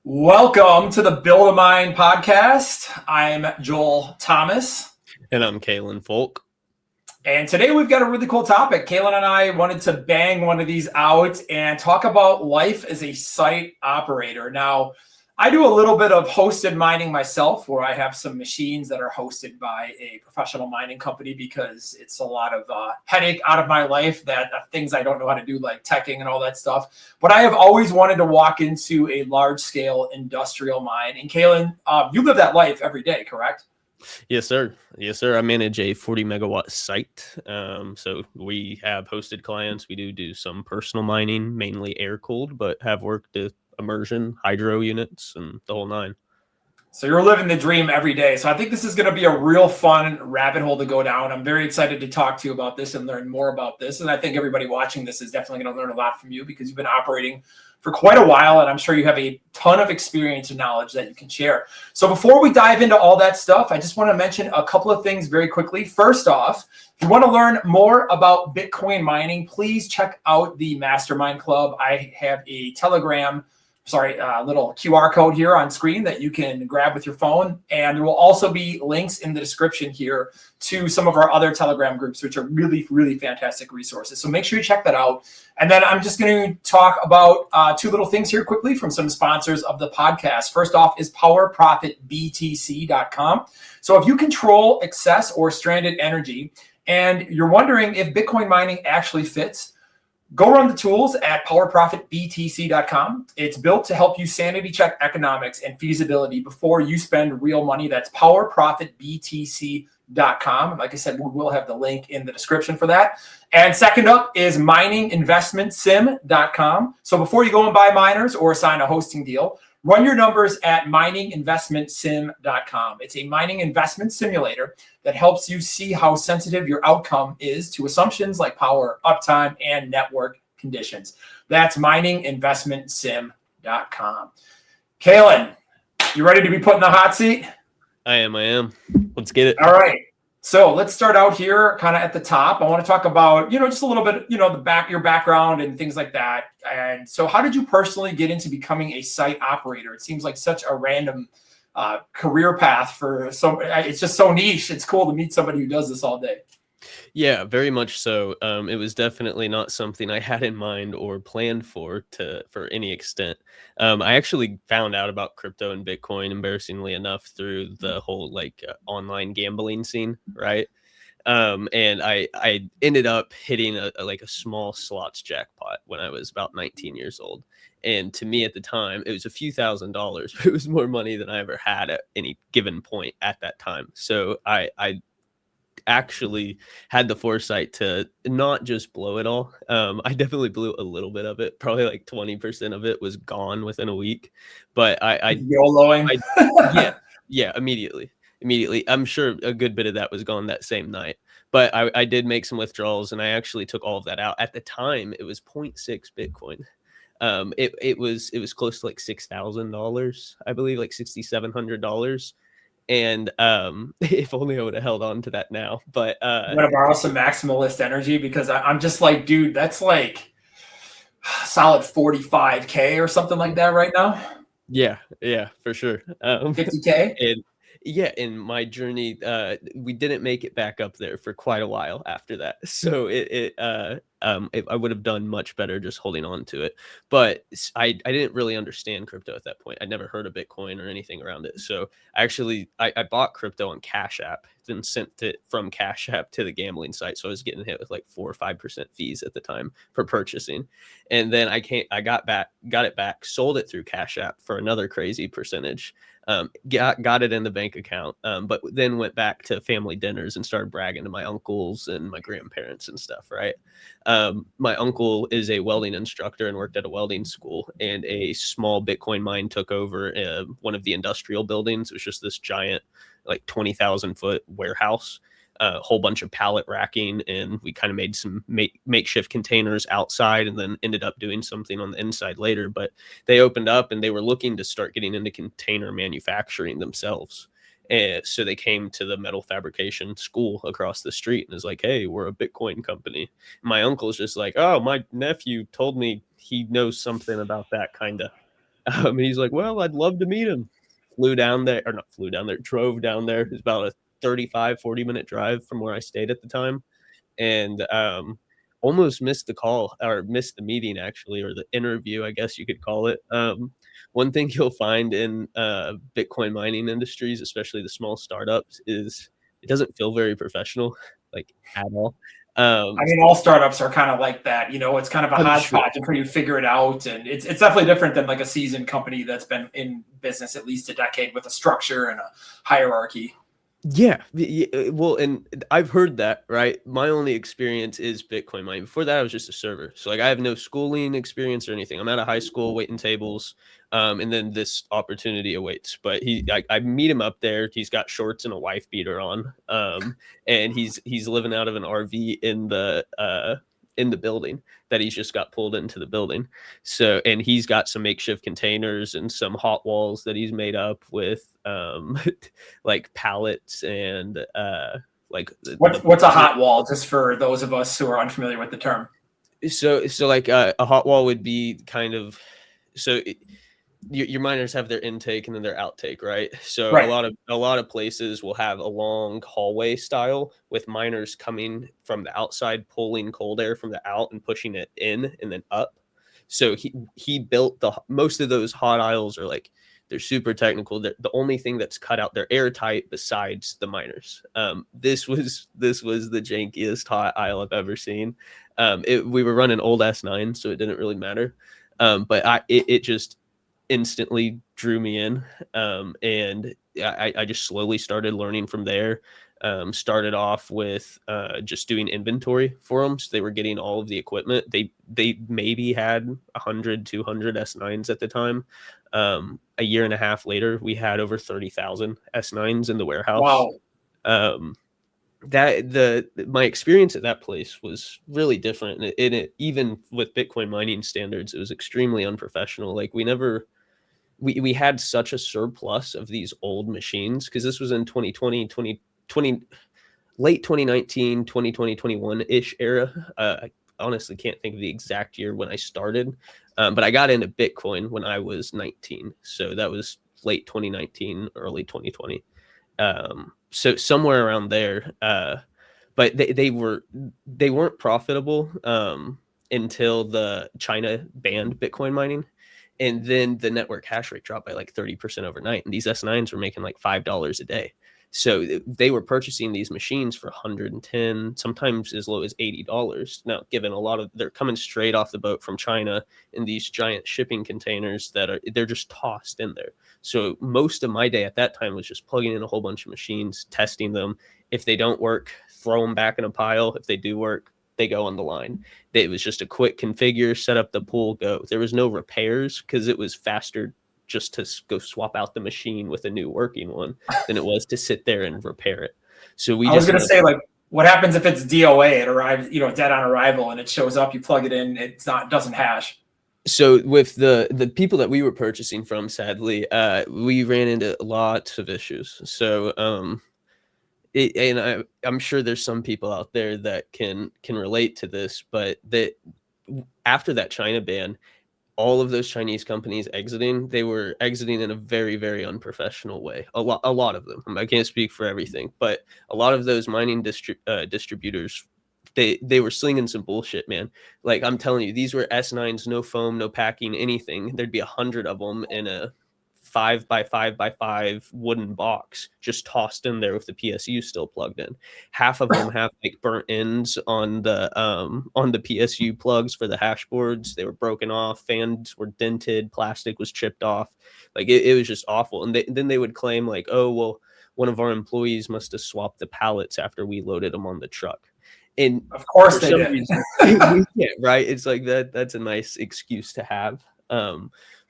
Welcome to the Build a Mind podcast. I'm Joel Thomas. And I'm Kalen Folk. And today we've got a really cool topic. Kaylin and I wanted to bang one of these out and talk about life as a site operator. Now, I do a little bit of hosted mining myself, where I have some machines that are hosted by a professional mining company because it's a lot of headache out of my life, that things I don't know how to do, like teching and all that stuff. But I have always wanted to walk into a large scale industrial mine. And Kaylin, you live that life every day, correct? Yes, sir. Yes, sir. I manage a 40 megawatt site. So we have hosted clients. We do some personal mining, mainly air cooled, but have worked with immersion, hydro units, and the whole nine. So you're living the dream every day. So I think this is going to be a real fun rabbit hole to go down. I'm very excited to talk to you about this and learn more about this. And I think everybody watching this is definitely going to learn a lot from you because you've been operating for quite a while. And I'm sure you have a ton of experience and knowledge that you can share. So before we dive into all that stuff, I just want to mention a couple of things very quickly. First off, if you want to learn more about Bitcoin mining, please check out the Mastermind Club. I have a little QR code here on screen that you can grab with your phone. And there will also be links in the description here to some of our other Telegram groups, which are really, really fantastic resources. So make sure you check that out. And then I'm just going to talk about two little things here quickly from some sponsors of the podcast. First off is powerprofitbtc.com. So if you control excess or stranded energy and you're wondering if Bitcoin mining actually fits, go run the tools at powerprofitbtc.com. It's built to help you sanity check economics and feasibility before you spend real money. That's powerprofitbtc.com. Like I said, we will have the link in the description for that. And second up is mininginvestmentsim.com. So before you go and buy miners or sign a hosting deal, run your numbers at mininginvestmentsim.com. It's a mining investment simulator that helps you see how sensitive your outcome is to assumptions like power, uptime, and network conditions. That's mininginvestmentsim.com. Kaylin, you ready to be put in the hot seat? I am. Let's get it. All right. So let's start out here kind of at the top. I want to talk about, just a little bit, your background and things like that. And so how did you personally get into becoming a site operator? It seems like such a random career path it's just so niche. It's cool to meet somebody who does this all day. Yeah, very much so. It was definitely not something I had in mind or planned for any extent. I actually found out about crypto and Bitcoin, embarrassingly enough, through the whole online gambling scene, right? And I ended up hitting a small slots jackpot when I was about 19 years old. And to me at the time, it was a few $1,000s, but it was more money than I ever had at any given point at that time. So I actually had the foresight to not just blow it all. I definitely blew a little bit of it. Probably like 20% of it was gone within a week. But YOLOing. yeah, immediately. I'm sure a good bit of that was gone that same night. But I did make some withdrawals, and I actually took all of that out. At the time, it was 0.6 Bitcoin. It was close to like $6,000, I believe, like $6,700. And if only I would have held on to that now. But I'm gonna borrow some maximalist energy because I'm just like, dude, that's like solid 45K or something like that right now. Yeah, for sure. 50K. And yeah, in my journey, we didn't make it back up there for quite a while after that. So I would have done much better just holding on to it. But I didn't really understand crypto at that point. I'd never heard of Bitcoin or anything around it. So I bought crypto on Cash App, then sent it from Cash App to the gambling site. So I was getting hit with like 4 or 5% fees at the time for purchasing. And then I got it back, sold it through Cash App for another crazy percentage. Got it in the bank account, but then went back to family dinners and started bragging to my uncles and my grandparents and stuff, right? My uncle is a welding instructor and worked at a welding school, and a small Bitcoin mine took over one of the industrial buildings. It was just this giant, like 20,000 foot warehouse, a whole bunch of pallet racking, and we kind of made some makeshift containers outside and then ended up doing something on the inside later. But they opened up and they were looking to start getting into container manufacturing themselves. And so they came to the metal fabrication school across the street and is like, hey, we're a Bitcoin company. My uncle's just like, oh, my nephew told me he knows something about that, kind of. And he's like, well, I'd love to meet him. Flew down there, or not flew down there, drove down there. It was about a 35-40 minute drive from where I stayed at the time. And almost missed the call, or missed the meeting actually, or the interview, I guess you could call it. One thing you'll find in Bitcoin mining industries, especially the small startups, is it doesn't feel very professional, like at all. I mean, all startups are kind of like that. It's kind of a I'm sure. hodgepodge until you figure it out, and it's definitely different than like a seasoned company that's been in business at least a decade with a structure and a hierarchy. Yeah, well, and I've heard that, right? My only experience is Bitcoin mining. Before that, I was just a server. So like I have no schooling experience or anything. I'm out of high school waiting tables. And then this opportunity awaits. But I meet him up there. He's got shorts and a wife beater on. And he's living out of an RV in the building that he's just got pulled into the building. So, and he's got some makeshift containers and some hot walls that he's made up with like pallets and like What's a hot wall, just for those of us who are unfamiliar with the term? So like a hot wall would be kind of so your miners have their intake and then their outtake, right? So Right. a lot of places will have a long hallway style with miners coming from the outside, pulling cold air from the out and pushing it in and then up. So he built most of those hot aisles are like they're super technical. The only thing that's cut out, they're airtight besides the miners. This was the jankiest hot aisle I've ever seen. We were running old S9, so it didn't really matter. But it just instantly drew me in. And I just slowly started learning from there. Started off with just doing inventory for them. So they were getting all of the equipment. They maybe had 100, 200 S9s at the time. A year and a half later, we had over 30,000 S9s in the warehouse. Wow. My experience at that place was really different. And it even with Bitcoin mining standards, it was extremely unprofessional. Like we had such a surplus of these old machines because this was in 2020, late 2019, 2020, 21-ish era. I honestly can't think of the exact year when I started, but I got into Bitcoin when I was 19. So that was late 2019, early 2020. So somewhere around there. But they weren't profitable until the China banned Bitcoin mining. And then the network hash rate dropped by like 30% overnight. And these S9s were making like $5 a day. So they were purchasing these machines for 110, sometimes as low as $80. Now, given a lot of they're coming straight off the boat from China in these giant shipping containers they're just tossed in there. So most of my day at that time was just plugging in a whole bunch of machines, testing them. If they don't work, throw them back in a pile. If they do work, they go on the line. It was just a quick configure, set up the pool, go. There was no repairs because it was faster just to go swap out the machine with a new working one than it was to sit there and repair it. So we I was just going to say, like, what happens if it's DOA? It arrives, dead on arrival, and it shows up. You plug it in, doesn't hash. So with the people that we were purchasing from, sadly, we ran into lots of issues. So I'm sure there's some people out there that can relate to this, but that after that China ban, all of those Chinese companies exiting, they were exiting in a very, very unprofessional way. A lot of them. I can't speak for everything, but a lot of those mining distributors, they were slinging some bullshit, man. Like I'm telling you, these were S9s, no foam, no packing, anything. There'd be 100 of them in a 5x5x5 wooden box just tossed in there with the PSU still plugged in. Half of them have like burnt ends on the PSU plugs for the hash boards. They were broken off, fans were dented, plastic was chipped off. Like it was just awful. And then they would claim like, oh well, one of our employees must have swapped the pallets after we loaded them on the truck. And of course for they some did. reason, yeah, right. It's like that's a nice excuse to have.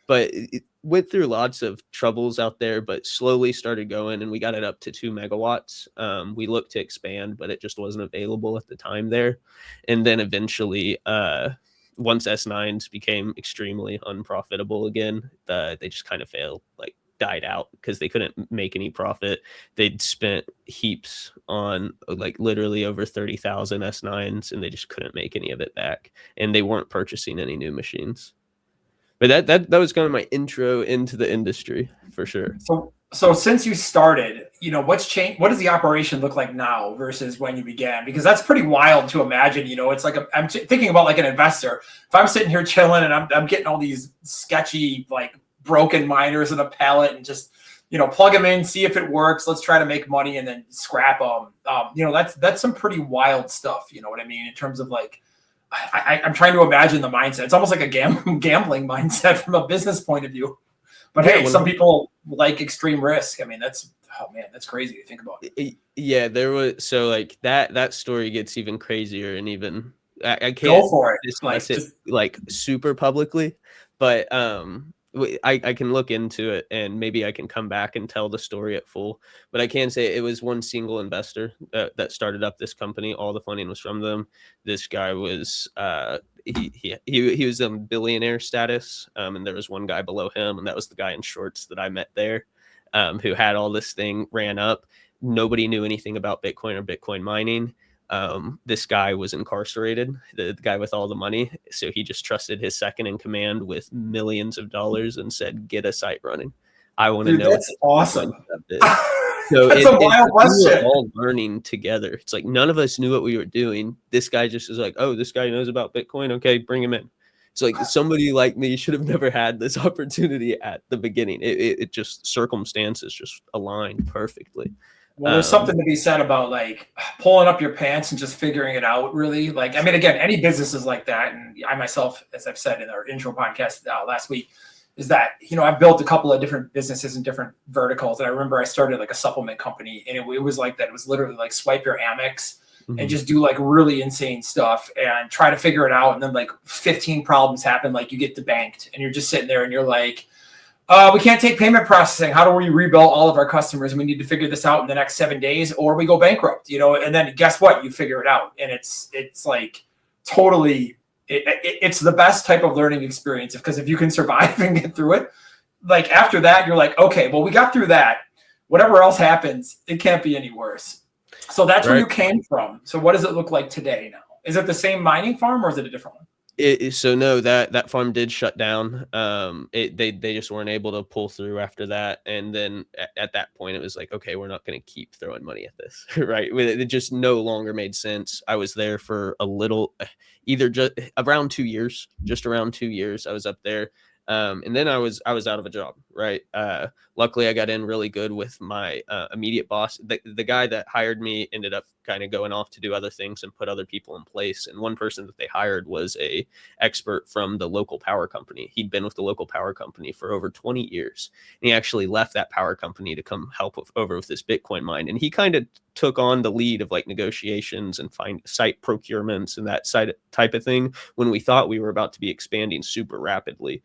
But it went through lots of troubles out there, but slowly started going, and we got it up to 2 megawatts. We looked to expand, but it just wasn't available at the time there. And then eventually, once S9s became extremely unprofitable again, they just kind of failed, like died out because they couldn't make any profit. They'd spent heaps on like literally over 30,000 S9s, and they just couldn't make any of it back. And they weren't purchasing any new machines. But that was kind of my intro into the industry for sure. So since you started, what's changed? What does the operation look like now versus when you began? Because that's pretty wild to imagine. It's like I'm thinking about like an investor. If I'm sitting here chilling and I'm getting all these sketchy like broken miners in a pallet and just plug them in, see if it works. Let's try to make money and then scrap them. That's some pretty wild stuff. You know what I mean? In terms of like, I'm trying to imagine the mindset. It's almost like a gambling mindset from a business point of view. But hey, some people like extreme risk. I mean, that's crazy to think about. Yeah, there was like that story gets even crazier, and even I can't go for it. Discuss it like super publicly, but I can look into it and maybe I can come back and tell the story at full. But I can say it was one single investor that started up this company. All the funding was from them. This guy was he was in billionaire status, and there was one guy below him, and that was the guy in shorts that I met there, who had all this thing ran up. Nobody knew anything about Bitcoin or Bitcoin mining. This guy was incarcerated, the guy with all the money. So he just trusted his second in command with millions of dollars and said, get a site running. I want to know. That's awesome. So that's a wild question. We were all learning together. It's like none of us knew what we were doing. This guy just was like, oh, this guy knows about Bitcoin. Okay, bring him in. It's like somebody like me should have never had this opportunity at the beginning. It just circumstances just aligned perfectly. Well, there's something to be said about like pulling up your pants and just figuring it out, really. Like, I mean, again, any business is like that. And I myself, as I've said in our intro podcast last week, is that, I've built a couple of different businesses in different verticals. And I remember I started like a supplement company, and it was like that. It was literally like swipe your Amex and just do like really insane stuff and try to figure it out. And then like 15 problems happen. Like you get debanked and you're just sitting there and you're like, we can't take payment processing. How do we rebuild all of our customers? And we need to figure this out in the next 7 days, or we go bankrupt, and then guess what? You figure it out. And it's like totally, it's the best type of learning experience, because if you can survive and get through it, like after that, you're like, okay, well, we got through that. Whatever else happens, it can't be any worse. So that's where you came from. So what does it look like today now? Is it the same mining farm or is it a different one? So no, that farm did shut down. They just weren't able to pull through after that. And then at that point, it was like, okay, we're not going to keep throwing money at this, right? It just no longer made sense. I was there for a little, either just around 2 years, just around 2 years. I was up there. And then I was out of a job, right? Luckily, I got in really good with my immediate boss. The guy that hired me ended up kind of going off to do other things and put other people in place. And one person that they hired was a expert from the local power company. He'd been with the local power company for over 20 years. And he actually left that power company to come help over with this Bitcoin mine. And he kind of took on the lead of like negotiations and find site procurements and that site type of thing when we thought we were about to be expanding super rapidly.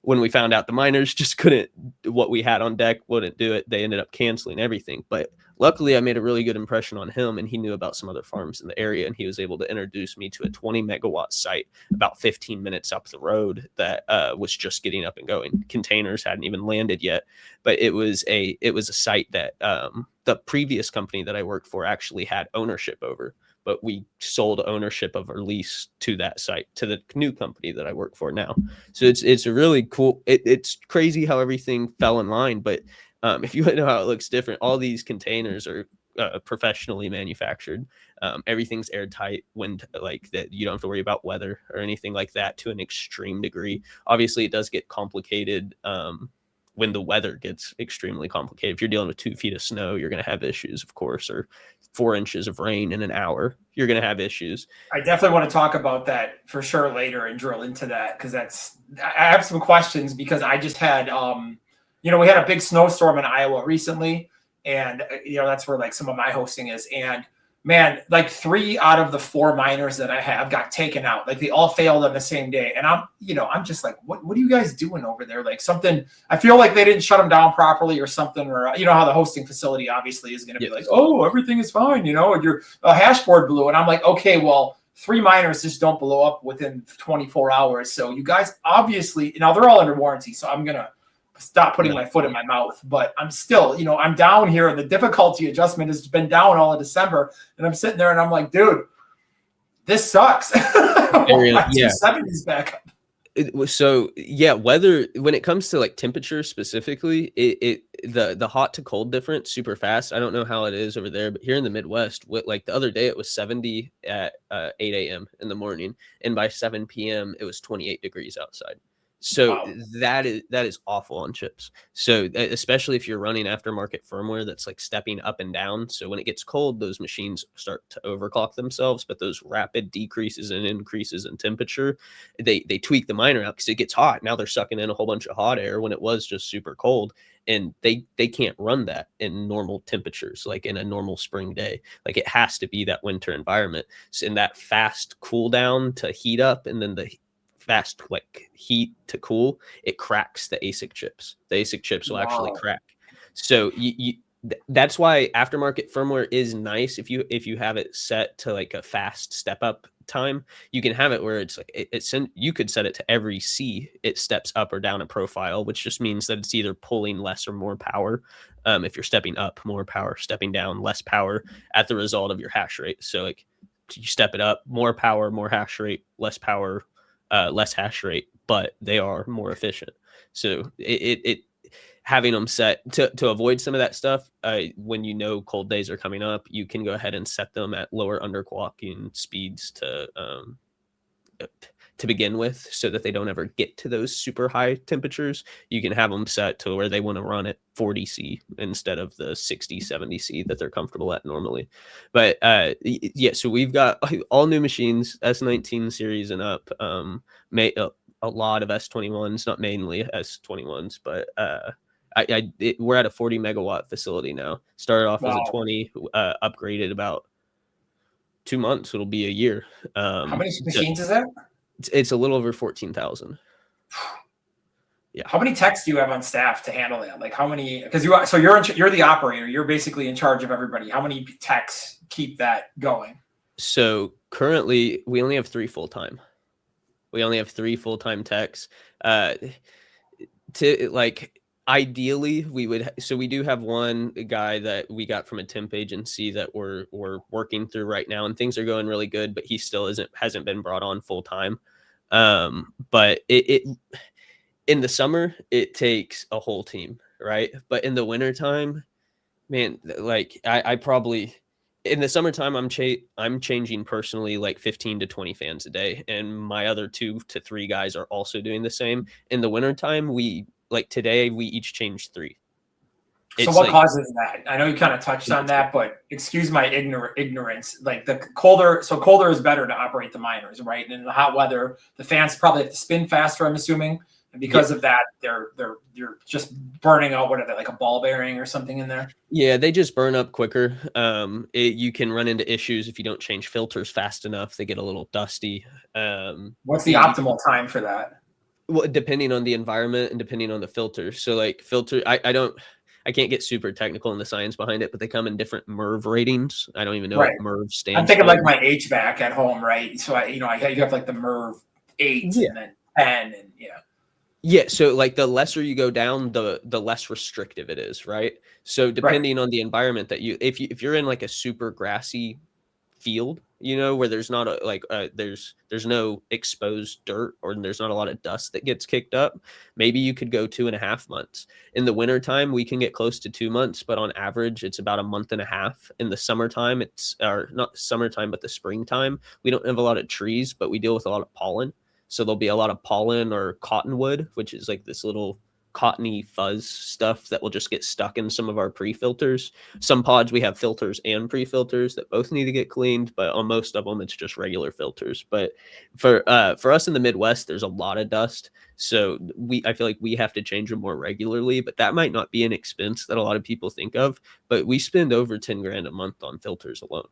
When we found out the miners just couldn't, what we had on deck wouldn't do it, they ended up canceling everything. But luckily, I made a really good impression on him, and he knew about some other farms in the area, and he was able to introduce me to a 20 megawatt site about 15 minutes up the road that was just getting up and going. Containers hadn't even landed yet, but it was a site that the previous company that I worked for actually had ownership over. But we sold ownership of our lease to that site to the new company that I work for now. So it's a really cool. It's crazy how everything fell in line. But if you want to know how it looks different, all these containers are professionally manufactured. Everything's airtight, like that. You don't have to worry about weather or anything like that to an extreme degree. Obviously, it does get complicated. When the weather gets extremely complicated. If you're dealing with 2 feet of snow, you're going to have issues, of course, or 4 inches of rain in an hour, you're going to have issues. I definitely want to talk about that for sure later and drill into that, because I have some questions, because I just had, we had a big snowstorm in Iowa recently, and, that's where like some of my hosting is. And man, like 3 out of the 4 miners that I have got taken out. Like they all failed on the same day. And I'm just like, what are you guys doing over there? Like something, I feel like they didn't shut them down properly or something, or, how the hosting facility obviously is going to be like, oh, everything is fine. And your hash board blew. And I'm like, okay, well, 3 miners just don't blow up within 24 hours. So you guys obviously, now they're all under warranty. So I'm going to stop putting my foot in my mouth, but I'm still, I'm down here, and the difficulty adjustment has been down all of December, and I'm sitting there and I'm like, dude, this sucks. 70s back up. So yeah, weather when it comes to like temperature specifically, the hot to cold difference super fast. I don't know how it is over there, but here in the Midwest, like the other day it was 70 at 8 a.m. in the morning, and by 7 p.m. it was 28 degrees outside. So Wow. that is awful on chips. So especially if you're running aftermarket firmware that's like stepping up and down. So when it gets cold, those machines start to overclock themselves, but those rapid decreases and increases in temperature, they tweak the miner out because it gets hot. Now they're sucking in a whole bunch of hot air when it was just super cold, and they can't run that in normal temperatures, like in a normal spring day. Like it has to be that winter environment. So in that fast cool down to heat up, and then the fast like heat to cool, it cracks the ASIC chips. The ASIC chips will actually Wow. crack. So that's why aftermarket firmware is nice if you have it set to like a fast step up time. You can have it where it's like you could set it to every C it steps up or down a profile, which just means that it's either pulling less or more power. If you're stepping up, more power; stepping down, less power at the result of your hash rate. So like you step it up, more power, more hash rate; less power, less hash rate, but they are more efficient. So it having them set to avoid some of that stuff. When you know cold days are coming up, you can go ahead and set them at lower underclocking speeds to begin with, so that they don't ever get to those super high temperatures. You can have them set to where they want to run at 40 C instead of the 60, 70 C that they're comfortable at normally. But yeah, so we've got all new machines, S19 series and up. A lot of S21s, not mainly S21s, but we're at a 40 megawatt facility now. Started off as a Wow. 20, upgraded about 2 months. It'll be a year. How many machines is that? It's a little over 14,000. Yeah. How many techs do you have on staff to handle that? Like how many? Because you're the operator. You're basically in charge of everybody. How many techs keep that going? So currently we only have 3 full-time. We only have 3 full-time techs. To like ideally we would so we do have one guy that we got from a temp agency that we're working through right now, and things are going really good, but he still hasn't been brought on full time. But it in the summer it takes a whole team, right? But in the wintertime, man, like I probably in the summertime I'm changing personally like 15 to 20 fans a day, and my other 2 to 3 guys are also doing the same. In the wintertime, we like today we each changed 3. So It's what like causes that? I know you kind of touched on temperature. that, but excuse my ignorance. Like the colder is better to operate the miners, right? And in the hot weather, the fans probably have to spin faster, I'm assuming. And Yeah. because of that, you're just burning out, what are they, like a ball bearing or something in there? Yeah, they just burn up quicker. You can run into issues if you don't change filters fast enough. They get a little dusty. What's the You optimal time for that? Well, depending on the environment and depending on the filter. So like I can't get super technical in the science behind it, but they come in different MERV ratings. I don't even know Right. what MERV I'm stands thinking for. like my HVAC at home, right? So you have like the MERV 8 Yeah. and then 10 and yeah. Yeah, so like the lesser you go down, the less restrictive it is, right? So Right. depending on the environment that if you're in like a super grassy field, where there's not there's no exposed dirt, or there's not a lot of dust that gets kicked up, maybe you could go 2.5 months. In the wintertime, we can get close to 2 months, but on average it's about a month and a half. In the summertime, it's or not summertime, but the springtime, we don't have a lot of trees, but we deal with a lot of pollen. So there'll be a lot of pollen or cottonwood, which is like this little cottony fuzz stuff that will just get stuck in some of our pre-filters. Some pods we have filters and pre-filters that both need to get cleaned, but on most of them it's just regular filters. But for us in the Midwest, there's a lot of dust, so I feel like we have to change them more regularly. But that might not be an expense that a lot of people think of. But we spend over 10 grand a month on filters alone.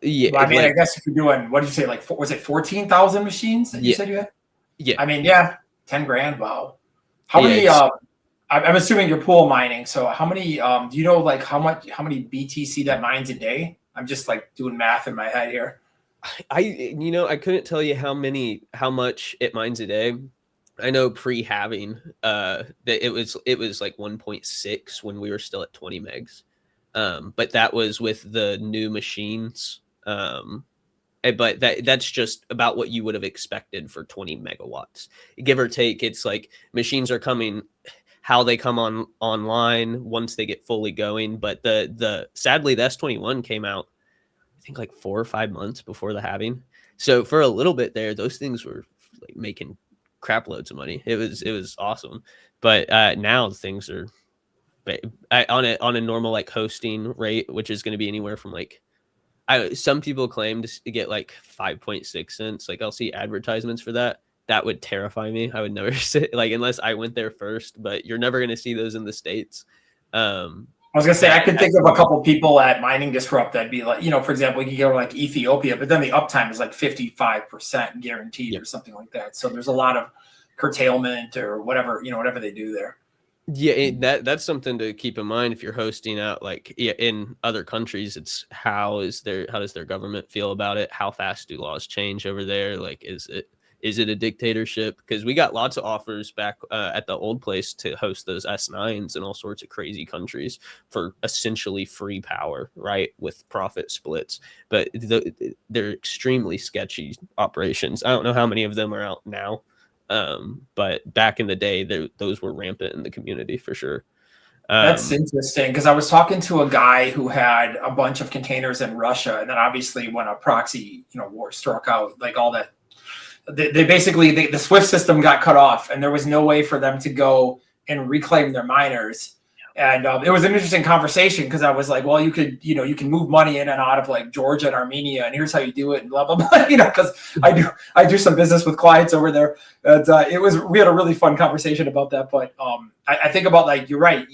Yeah, Well, I mean, I like guess if you're doing, what did you say, like, was it 14,000 machines that you yeah, said you had? yeah, I mean, yeah, 10 grand. Wow. How yeah. many, It's I'm assuming you're pool mining. So how many, do you know like how many BTC that mines a day? I'm just like doing math in my head here. I couldn't tell you how much it mines a day. I know pre-halving that it was like 1.6 when we were still at 20 megs. But that was with the new machines. But that's just about what you would have expected for 20 megawatts, give or take. It's like machines are coming, how they come online once they get fully going. But the sadly the S21 came out, I think, like 4 or 5 months before the halving. So for a little bit there, those things were like making crap loads of money. It was awesome. But now things are on a normal like hosting rate, which is going to be anywhere from like, some people claim to get like 5.6 cents. Like I'll see advertisements for that. That would terrify me. I would never sit like unless I went there first. But you're never going to see those in the States. I was gonna say I could think of a couple people at Mining Disrupt that'd be like, for example, you could go like Ethiopia, but then the uptime is like 55% guaranteed or something like that. So there's a lot of curtailment or whatever, whatever they do there. Yeah, that's something to keep in mind if you're hosting out like in other countries. It's how does their government feel about it? How fast do laws change over there? Like, is it a dictatorship? Because we got lots of offers back at the old place to host those S9s in all sorts of crazy countries for essentially free power, right? With profit splits. But they're extremely sketchy operations. I don't know how many of them are out now. But back in the day, those were rampant in the community for sure. That's interesting because I was talking to a guy who had a bunch of containers in Russia, and then obviously when a proxy, war struck out, like all that, they basically the SWIFT system got cut off, and there was no way for them to go and reclaim their miners. And it was an interesting conversation because I was like, well, you can move money in and out of like Georgia and Armenia, and here's how you do it, and blah blah blah. Because I do some business with clients over there. And we had a really fun conversation about that. But I think about, like, you're right.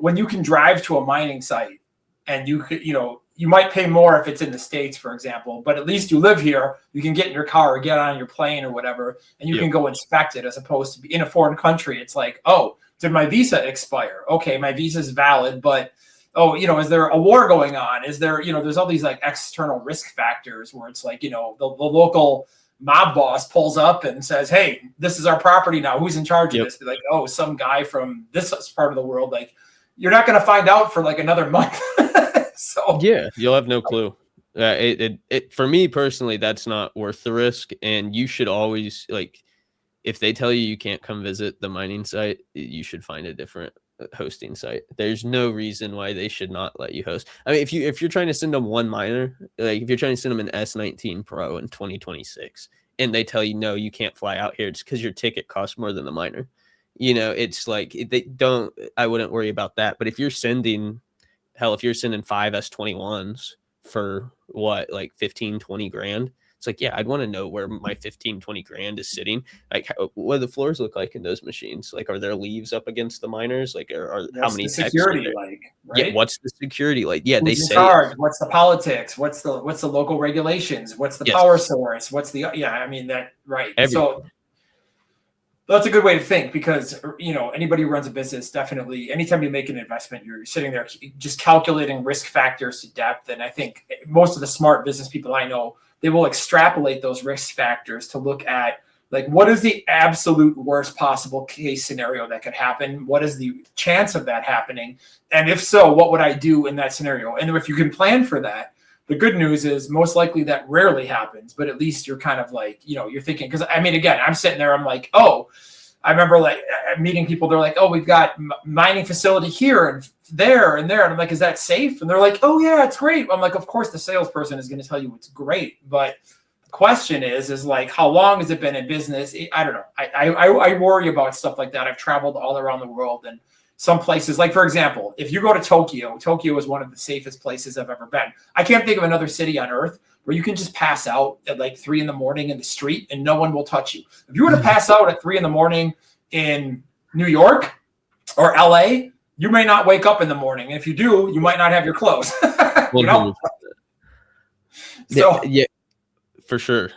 When you can drive to a mining site, and you might pay more if it's in the States, for example, but at least you live here. You can get in your car or get on your plane or whatever, and you can go inspect it, as opposed to be in a foreign country. It's like, oh, did my visa expire? Okay, my visa's valid, but is there a war going on? Is there, there's all these like external risk factors where it's like, the local mob boss pulls up and says, hey, this is our property now. Who's in charge of this? Be like, oh, some guy from this part of the world. Like, you're not going to find out for like another month. So yeah, you'll have no clue. For me personally, that's not worth the risk. And you should always, like, if they tell you can't come visit the mining site, you should find a different hosting site. There's no reason why they should not let you host. I mean, if you're trying to send them one miner, like if you're trying to send them an S19 Pro in 2026, and they tell you no, you can't fly out here, it's because your ticket costs more than the miner. It's like they don't. I wouldn't worry about that. But if you're sending 5 S21s for what, like 15-20 grand, it's like, yeah, I'd want to know where my 15-20 grand is sitting. Like, what do the floors look like in those machines? Like, are there leaves up against the miners? Like, how many security like? Right? Yeah, what's the security like? Yeah, Who's in charge? What's the politics? What's the local regulations? What's the power source? What's the I mean that right. So that's a good way to think, because anybody who runs a business, definitely anytime you make an investment, you're sitting there just calculating risk factors to depth. And I think most of the smart business people I know, they will extrapolate those risk factors to look at, like, what is the absolute worst possible case scenario that could happen? What is the chance of that happening? And if so, what would I do in that scenario? And if you can plan for that, the good news is most likely that rarely happens, but at least you're kind of like, you're thinking, because I mean, again, I'm sitting there, I'm like, oh, I remember like meeting people. They're like, "Oh, we've got mining facility here and there and there," and I'm like, "Is that safe?" And they're like, "Oh yeah, it's great." I'm like, "Of course, the salesperson is going to tell you it's great, but the question is like, how long has it been in business?" I don't know. I worry about stuff like that. I've traveled all around the world, and some places, like for example, if you go to Tokyo, Tokyo is one of the safest places I've ever been. I can't think of another city on earth where you can just pass out at like 3 a.m. in the street and no one will touch you. If you were to pass out at 3 a.m. in New York or LA, you may not wake up in the morning. If you do, you might not have your clothes. So yeah, for sure.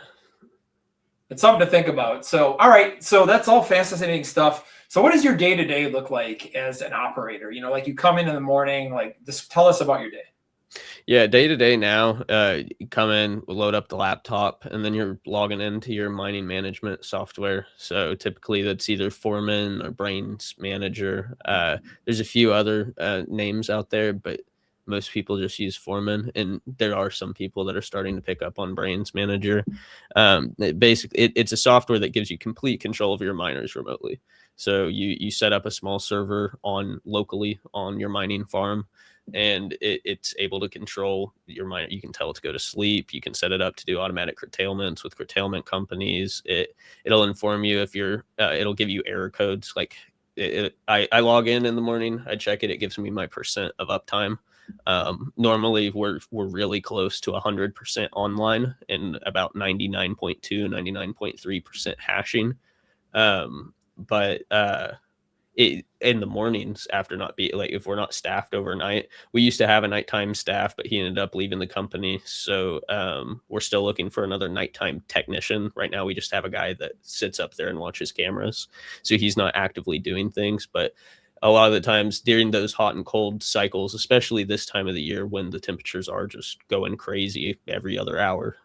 It's something to think about. So, all right. So that's all fascinating stuff. So what does your day-to-day look like as an operator? Like you come in the morning, like just tell us about your day. Yeah, day to day now, you come in, load up the laptop, and then you're logging into your mining management software. So typically that's either Foreman or Brains Manager. There's a few other names out there, but Most people just use Foreman, and there are some people that are starting to pick up on Brains Manager. It's a software that gives you complete control of your miners remotely. So you set up a small server locally on your mining farm, and it's able to control your miner. You can tell it to go to sleep. You can set it up to do automatic curtailments with curtailment companies. It'll inform you if it'll give you error codes. Like I log in the morning, I check it. It gives me my percent of uptime. Normally we're really close to 100% online and about 99.2, 99.3% hashing. But in the mornings, after not be like, if we're not staffed overnight, we used to have a nighttime staff, but he ended up leaving the company. So we're still looking for another nighttime technician. Right now we just have a guy that sits up there and watches cameras, so he's not actively doing things. But a lot of the times during those hot and cold cycles, especially this time of the year when the temperatures are just going crazy every other hour,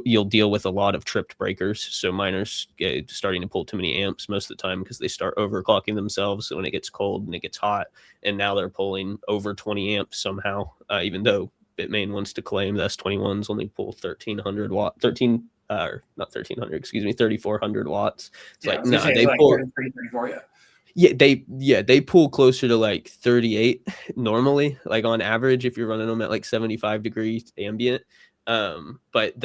you'll deal with a lot of tripped breakers. So miners starting to pull too many amps most of the time because they start overclocking themselves when it gets cold and it gets hot. And now they're pulling over 20 amps somehow, even though Bitmain wants to claim the S21s only pull 1300 watt, 13 not 1300, excuse me, 3400 watts. It's like, no, they like pull 33, 34, yeah. They pull closer to like 38 normally, like on average, if you're running them at like 75 degrees ambient. But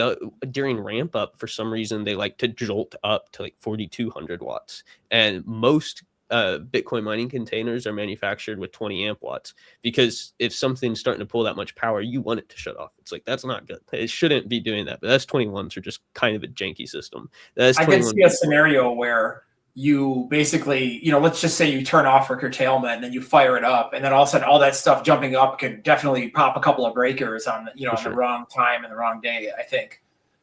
during ramp up, for some reason, they like to jolt up to like 4200 watts. And most Bitcoin mining containers are manufactured with 20 amp watts, because if something's starting to pull that much power, you want it to shut off. It's like, that's not good. It shouldn't be doing that. But S21s are just kind of a janky system. I can see a scenario where you basically, let's just say you turn off for curtailment and then you fire it up, and then all of a sudden all that stuff jumping up could definitely pop a couple of breakers on the wrong time and the wrong day, I think.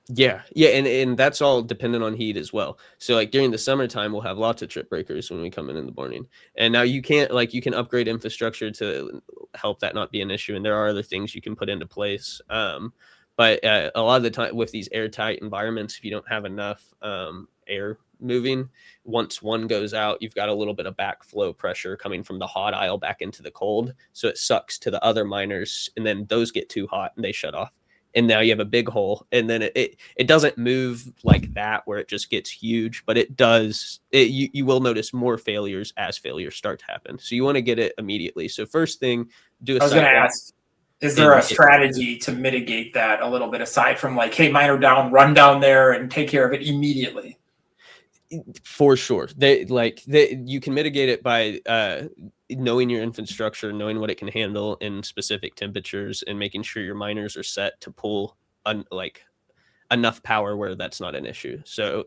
Yeah, and that's all dependent on heat as well. So like during the summertime, we'll have lots of trip breakers when we come in the morning. And now you can upgrade infrastructure to help that not be an issue. And there are other things you can put into place. But a lot of the time with these airtight environments, if you don't have enough air moving, once one goes out, you've got a little bit of backflow pressure coming from the hot aisle back into the cold. So it sucks to the other miners, and then those get too hot and they shut off. And now you have a big hole, and then it doesn't move like that where it just gets huge, but it does. You will notice more failures as failures start to happen. So you want to get it immediately. So first thing, do a I was going to ask, is there a strategy to mitigate that a little bit aside from like, hey, miner down, run down there and take care of it immediately? For sure. You can mitigate it by knowing your infrastructure, knowing what it can handle in specific temperatures, and making sure your miners are set to pull enough power where that's not an issue. So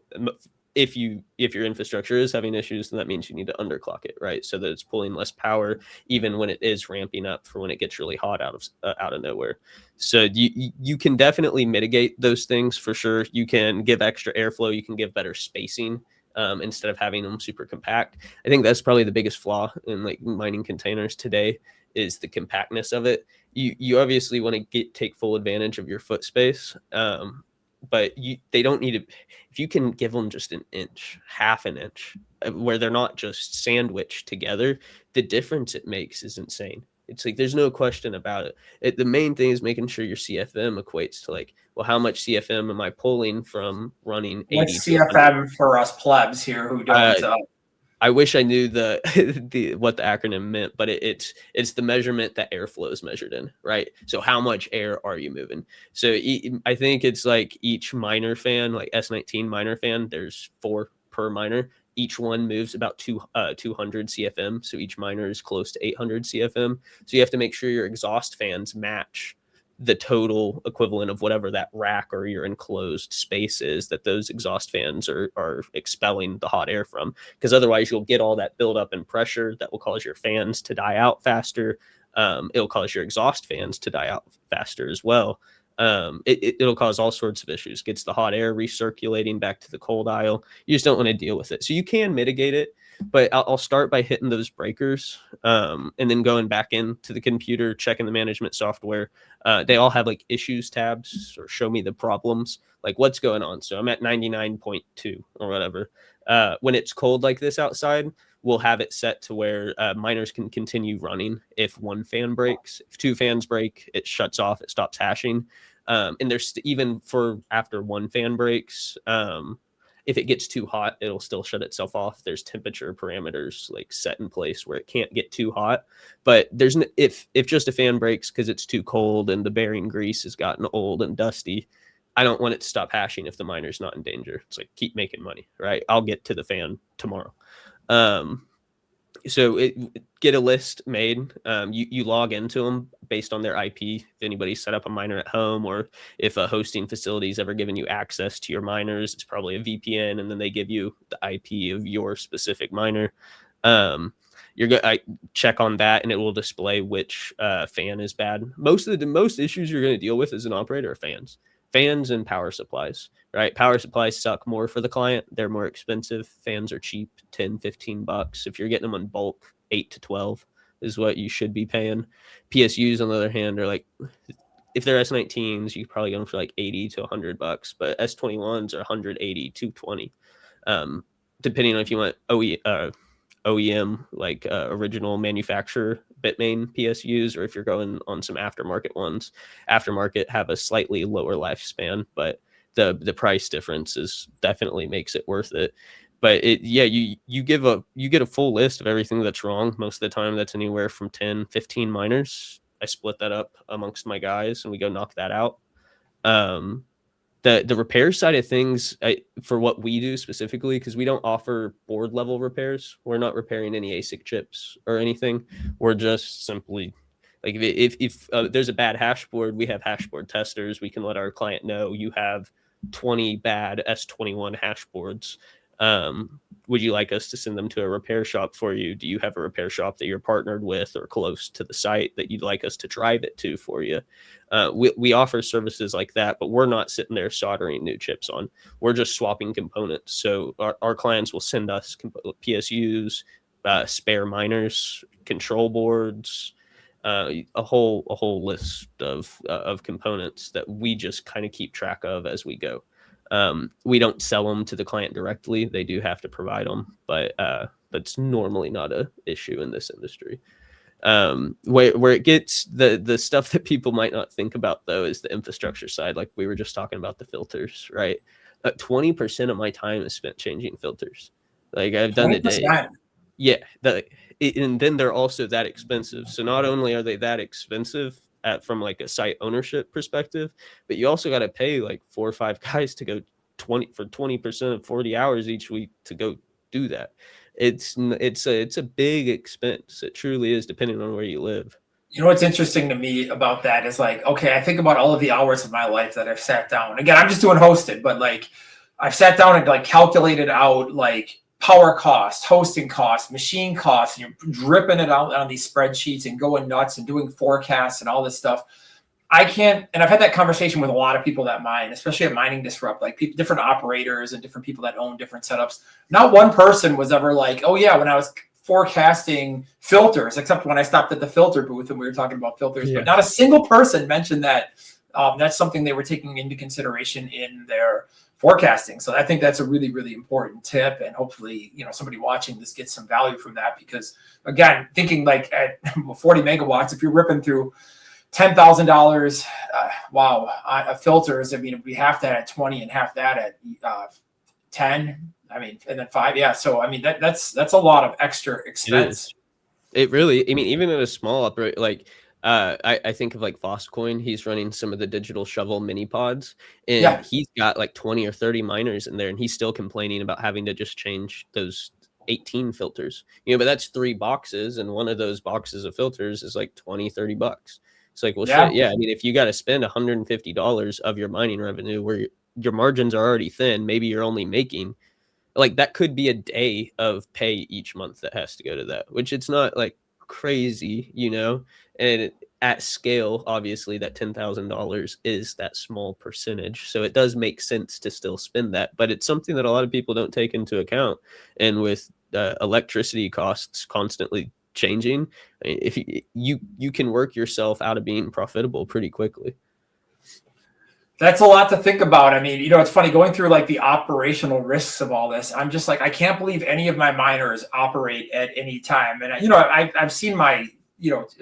if your infrastructure is having issues, then that means you need to underclock it, right? So that it's pulling less power even when it is ramping up for when it gets really hot out of nowhere. So you can definitely mitigate those things for sure. You can give extra airflow. You can give better spacing. Instead of having them super compact. I think that's probably the biggest flaw in like mining containers today, is the compactness of it. You obviously want to take full advantage of your foot space, but they don't need to. If you can give them just an inch, half an inch, where they're not just sandwiched together, the difference it makes is insane. It's like, there's no question about it. The main thing is making sure your CFM equates to like, well, how much CFM am I pulling from running 80? What's CFM for us plebs here who don't? I wish I knew what the acronym meant, but it's the measurement that airflow is measured in, right? So how much air are you moving? So I think it's like each miner fan, like S19 miner fan, there's 4 per miner. Each one moves about 200 CFM. So each miner is close to 800 CFM. So you have to make sure your exhaust fans match the total equivalent of whatever that rack or your enclosed space is that those exhaust fans are expelling the hot air from. Because otherwise you'll get all that buildup in pressure that will cause your fans to die out faster. It'll cause your exhaust fans to die out faster as well. It'll cause all sorts of issues. Gets the hot air recirculating back to the cold aisle. You just don't want to deal with it. So you can mitigate it. But I'll start by hitting those breakers, and then going back into the computer, checking the management software. They all have like issues tabs or show me the problems, like what's going on. So I'm at 99.2 or whatever. When it's cold like this outside, we'll have it set to where miners can continue running. If one fan breaks, if two fans break, it shuts off, it stops hashing. And there's even for after one fan breaks, if it gets too hot, it'll still shut itself off. There's temperature parameters like set in place where it can't get too hot. But there's if just a fan breaks because it's too cold and the bearing grease has gotten old and dusty, I don't want it to stop hashing if the miner's not in danger. It's like, keep making money, right? I'll get to the fan tomorrow. So get a list made. You log into them based on their IP. If anybody's set up a miner at home, or if a hosting facility's ever given you access to your miners, it's probably a VPN, and then they give you the IP of your specific miner. I check on that, and it will display which fan is bad. Most issues you're going to deal with as an operator are fans and power supplies, right? Power supplies suck more for the client. They're more expensive. Fans are cheap, 10, 15 bucks. If you're getting them in bulk, 8 to 12 is what you should be paying. PSUs, on the other hand, are like, if they're S19s, you probably get them for like 80 to 100 bucks, but S21s are 180, 220. Depending on if you want OEM, like original manufacturer Bitmain PSUs, or if you're going on some aftermarket ones. Aftermarket have a slightly lower lifespan, but the price difference is definitely makes it worth it. But you get a full list of everything that's wrong. Most of the time that's anywhere from 10, 15 miners. I split that up amongst my guys and we go knock that out. The repair side of things, for what we do specifically, because we don't offer board level repairs. We're not repairing any ASIC chips or anything. We're just simply like, if there's a bad hash board, we have hash board testers. We can let our client know you have 20 bad S21 hash boards. Would you like us to send them to a repair shop for you? Do you have a repair shop that you're partnered with or close to the site that you'd like us to drive it to for you? We offer services like that, but we're not sitting there soldering new chips on. We're just swapping components. So our clients will send us PSUs, spare miners, control boards, a whole list of components that we just kind of keep track of as we go. We don't sell them to the client directly. They do have to provide them, but that's normally not an issue in this industry. Where it gets the stuff that people might not think about, though, is the infrastructure side. Like we were just talking about the filters, right? 20% of my time is spent changing filters. Like I've done a day. Yeah. And then they're also that expensive. So not only are they that expensive from like a site ownership perspective, but you also got to pay like 4 or 5 guys to go 20% of 40 hours each week to go do that. It's a big expense. It truly is, depending on where you live. You know what's interesting to me about that is like, okay, I think about all of the hours of my life that I've sat down. Again, I'm just doing hosted, but like I've sat down and like calculated out like power costs, hosting costs, machine costs, and you're dripping it out on these spreadsheets and going nuts and doing forecasts and all this stuff. I can't, and I've had that conversation with a lot of people that mine, especially at Mining Disrupt, like different operators and different people that own different setups. Not one person was ever like, oh yeah, when I was forecasting filters, except when I stopped at the filter booth and we were talking about filters, but not a single person mentioned that that's something they were taking into consideration in their forecasting. So I think that's a really, really important tip. And hopefully, somebody watching this gets some value from that, because again, thinking like at 40 megawatts, if you're ripping through $10,000, filters. I mean, if we half that at 20 and half that at 10, I mean, and then 5. Yeah. So, I mean, that's a lot of extra expense. It really, I mean, even in a small operator, like I think of like Foscoin, he's running some of the digital shovel mini pods, and he's got like 20 or 30 miners in there, and he's still complaining about having to just change those 18 filters, but that's 3 boxes, and one of those boxes of filters is like 20, 30 bucks. It's like, well, shit, yeah. I mean, if you got to spend $150 of your mining revenue where your margins are already thin, maybe you're only making, like, that could be a day of pay each month that has to go to that, which it's not like crazy, and at scale, obviously that $10,000 is that small percentage. So it does make sense to still spend that, but it's something that a lot of people don't take into account. And with electricity costs constantly changing, if you can work yourself out of being profitable pretty quickly. That's a lot to think about. I mean, it's funny going through like the operational risks of all this. I'm just like, I can't believe any of my miners operate at any time. And I've seen my,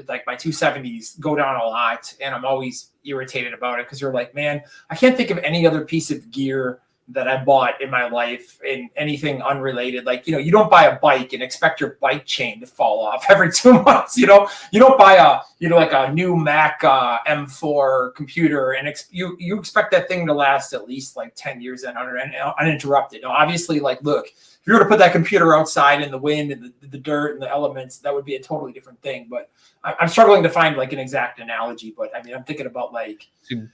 like my 270s go down a lot, and I'm always irritated about it because you're like, man, I can't think of any other piece of gear that I bought in my life in anything unrelated. Like, you don't buy a bike and expect your bike chain to fall off every 2 months. You don't buy like a new Mac M4 computer and you expect that thing to last at least like 10 years and uninterrupted. Now, obviously, like, look, if you were to put that computer outside in the wind and the dirt and the elements, that would be a totally different thing. But I'm struggling to find like an exact analogy, but I mean, I'm thinking about like.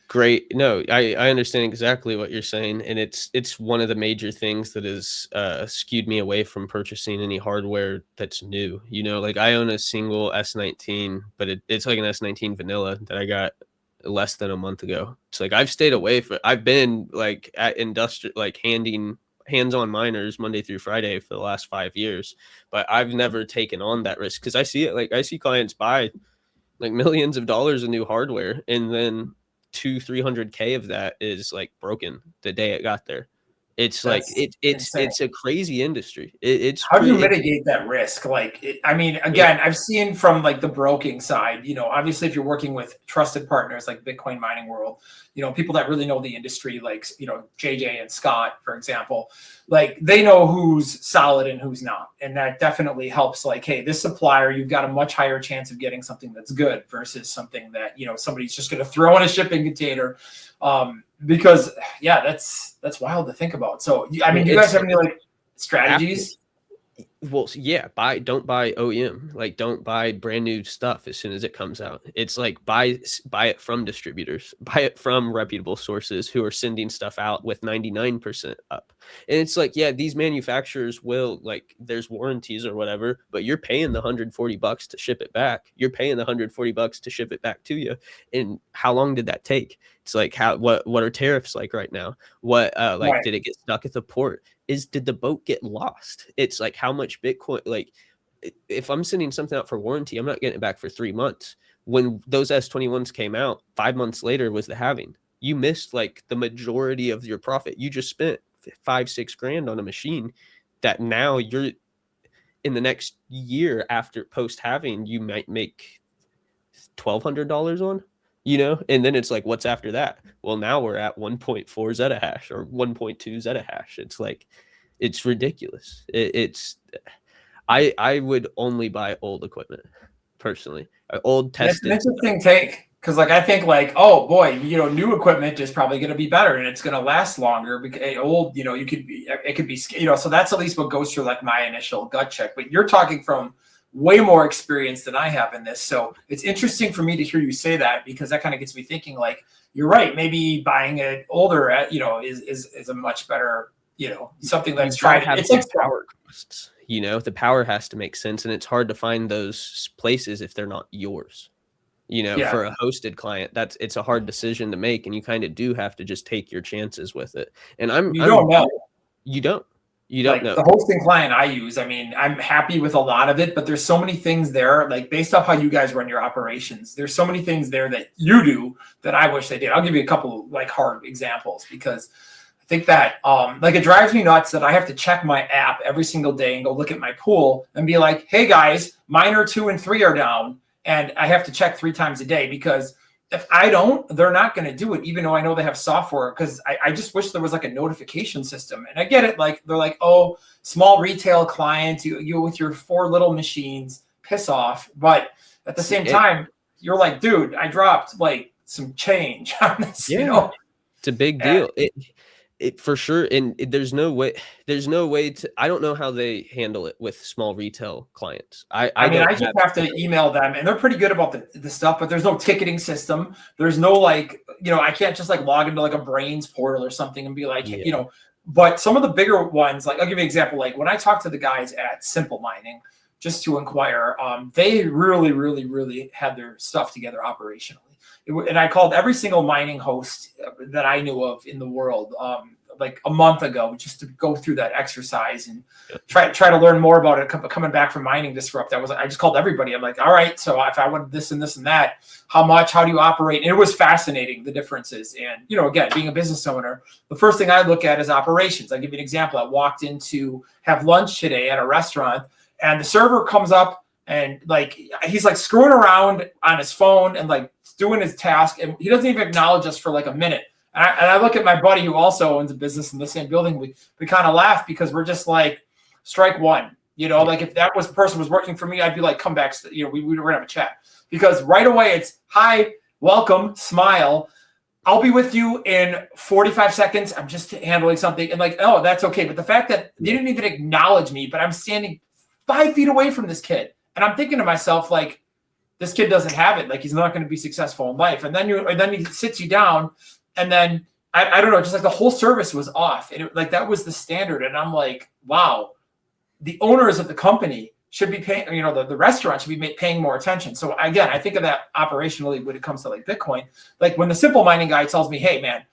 Great. No, I understand exactly what you're saying. And it's one of the major things that has skewed me away from purchasing any hardware that's new. Like I own a single S19, but it's like an S19 vanilla that I got less than a month ago. It's like I've stayed away I've been like at industrial, like hands-on miners Monday through Friday for the last 5 years, but I've never taken on that risk because I see it. Like I see clients buy like millions of dollars of new hardware, and then 200-300K of that is like broken the day it got there. It's That's like it's a crazy industry. How do you mitigate that risk? Like, I mean, again, I've seen from like the broking side, obviously if you're working with trusted partners like Bitcoin mining world, people that really know the industry, like, JJ and Scott, for example, like they know who's solid and who's not. And that definitely helps. Like, hey, this supplier, you've got a much higher chance of getting something that's good versus something that, somebody's just going to throw in a shipping container. Because yeah, that's wild to think about. So, I mean, do you guys have any like strategies? Well, yeah, don't buy OEM, like don't buy brand new stuff as soon as it comes out. It's like buy it from distributors, buy it from reputable sources who are sending stuff out with 99% up. And it's like, yeah, these manufacturers will, like, there's warranties or whatever, but you're paying the $140 to ship it back. You're paying the $140 to ship it back to you. And how long did that take? It's like, what are tariffs like right now? Right. Did it get stuck at the port? Did the boat get lost? It's like, how much Bitcoin, like if I'm sending something out for warranty, I'm not getting it back for 3 months. When those S21s came out, 5 months later was the halving. You missed like the majority of your profit. You just spent 5-6 grand on a machine that now you're in the next year after post halving, you might make $1,200 on. And then it's like, what's after that? Well, now we're at 1.4 zettahash or 1.2 zettahash. It's like, it's ridiculous. I would only buy old equipment personally, old tested. That's an interesting take, because like I think like, oh boy, new equipment is probably going to be better and it's going to last longer. Because old, it could be, so that's at least what goes through like my initial gut check. But you're talking from way more experience than I have in this. So it's interesting for me to hear you say that, because that kind of gets me thinking like, you're right. Maybe buying it older is a much better, something that's tried. It's like power costs, the power has to make sense. And it's hard to find those places if they're not yours, for a hosted client. It's a hard decision to make. And you kind of do have to just take your chances with it. And you don't know. You don't like know. The hosting client I use, I mean, I'm happy with a lot of it, but there's so many things there, like based off how you guys run your operations, there's so many things there that you do that I wish they did. I'll give you a couple of like hard examples, because I think that like it drives me nuts that I have to check my app every single day and go look at my pool and be like, hey guys, miner 2 and 3 are down. And I have to check 3 times a day, because if I don't, they're not going to do it, even though I know they have software. Because I just wish there was like a notification system. And I get it. Like they're like, oh, small retail client, you with your 4 little machines, piss off. But at the same time, you're like, dude, I dropped like some change on this. It's a big deal. It for sure. And there's no way to, I don't know how they handle it with small retail clients. I just have to email them, and they're pretty good about the stuff, but there's no ticketing system. There's no like, I can't just like log into like a Brains portal or something and be like, but some of the bigger ones, like I'll give you an example. Like when I talk to the guys at Simple Mining, just to inquire, they really, really, really had their stuff together operationally. And I called every single mining host that I knew of in the world, like a month ago just to go through that exercise and Yep. try to learn more about it. Coming back from Mining Disrupt, I just called everybody. I'm like, all right, so if I wanted this and this and that, how much, how do you operate? And it was fascinating, the differences. And, again, being a business owner, the first thing I look at is operations. I'll give you an example. I walked in to have lunch today at a restaurant, and the server comes up and he's like screwing around on his phone and like doing his task, and he doesn't even acknowledge us for like a minute. And I look at my buddy who also owns a business in the same building. We kind of laugh because we're just like, strike one. Like if that person was working for me, I'd be like, come back. We were gonna have a chat, because right away it's hi, welcome, smile. I'll be with you in 45 seconds. I'm just handling something, and like, oh, that's okay. But the fact that they didn't even acknowledge me, but I'm standing 5 feet away from this kid, and I'm thinking to myself, like, this kid doesn't have it. Like, he's not going to be successful in life. And then he sits you down, and then I don't know, just like the whole service was off. And that was the standard. And I'm like, wow, the owners of the company should be paying, the restaurant should be paying more attention. So again, I think of that operationally when it comes to like Bitcoin. Like when the Simple Mining guy tells me, hey man,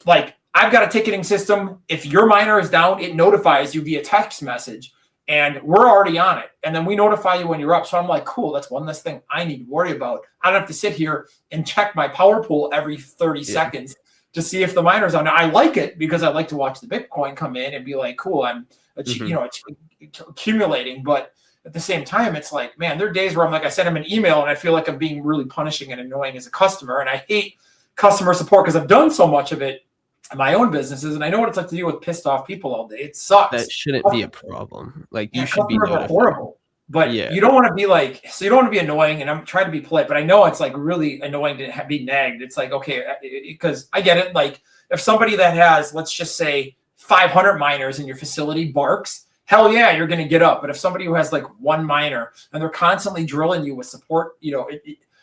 like I've got a ticketing system. If your miner is down, it notifies you via text message. And we're already on it. And then we notify you when you're up. So I'm like, cool, that's one less thing I need to worry about. I don't have to sit here and check my power pool every 30 seconds to see if the miner's on. Now, I like it because I like to watch the Bitcoin come in and be like, cool, I'm accumulating. But at the same time, it's like, man, there are days where I'm like, I send them an email and I feel like I'm being really punishing and annoying as a customer. And I hate customer support because I've done so much of it in my own businesses, and I know what it's like to deal with pissed off people all day. It sucks. That shouldn't be a problem. Like, you should be notified. Horrible, but you don't want to be like, so you don't want to be annoying. And I'm trying to be polite, but I know it's like really annoying to be nagged. It's like, okay, because I get it. Like if somebody that has, let's just say 500 miners in your facility barks, hell yeah, you're going to get up. But if somebody who has like one miner and they're constantly drilling you with support,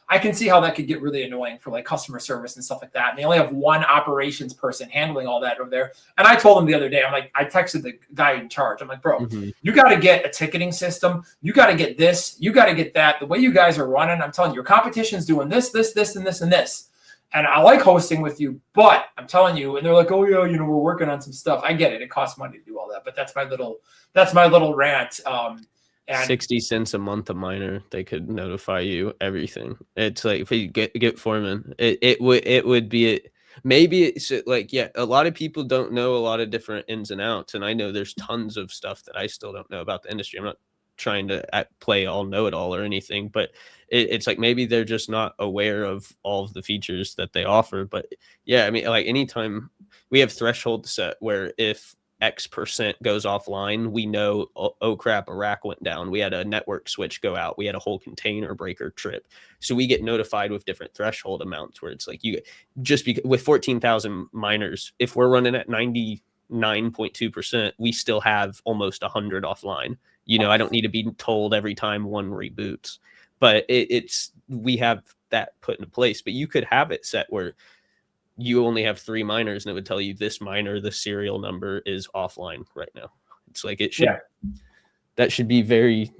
I can see how that could get really annoying for like customer service and stuff like that. And they only have one operations person handling all that over there. And I told him the other day, I'm like, I texted the guy in charge. I'm like, bro, you got to get a ticketing system. You got to get this. You got to get that. The way you guys are running, I'm telling you, your competition's doing this, this, this, and this, and this. And I like hosting with you, but I'm telling you, and they're like, oh yeah, we're working on some stuff. I get it. It costs money to do all that, but that's my little rant. And 60 cents a month a miner, they could notify you everything. It's like if you get foreman, it would be maybe it's like, yeah, a lot of people don't know a lot of different ins and outs, and I know there's tons of stuff that I still don't know about the industry. I'm not trying to play all know-it-all or anything, but it's like maybe they're just not aware of all of the features that they offer. But yeah, I mean, like anytime we have thresholds set where if X% goes offline, we know, oh crap, a rack went down. We had a network switch go out. We had a whole container breaker trip. So we get notified with different threshold amounts where it's like with 14,000 miners, if we're running at 99.2%, we still have almost 100 offline. I don't need to be told every time one reboots, but we have that put into place. But you could have it set where you only have 3 miners and it would tell you this miner, the serial number is offline right now. It's like it should, that should be very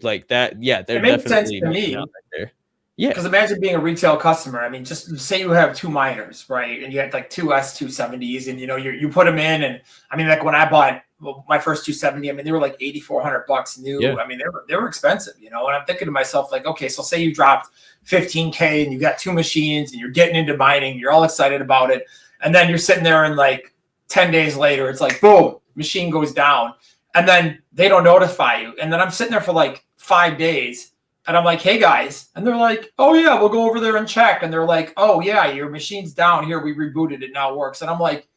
like that. Yeah, they're definitely to me. Out right there. Yeah, because imagine being a retail customer. I mean, just say you have 2 miners, right? And you had like 2 S270s, and you put them in, and I mean, like when I bought my first 270, I mean, they were like $8,400 new. Yeah. I mean, they were expensive, and I'm thinking to myself, like, okay, so say you dropped $15K and you got 2 machines and you're getting into mining, you're all excited about it, and then you're sitting there and like 10 days later, it's like, boom, machine goes down, and then they don't notify you, and then I'm sitting there for like 5 days. And I'm like, hey guys, and they're like, oh yeah, we'll go over there and check. And they're like, oh yeah, your machine's down here. We rebooted it. Now it works. And I'm like,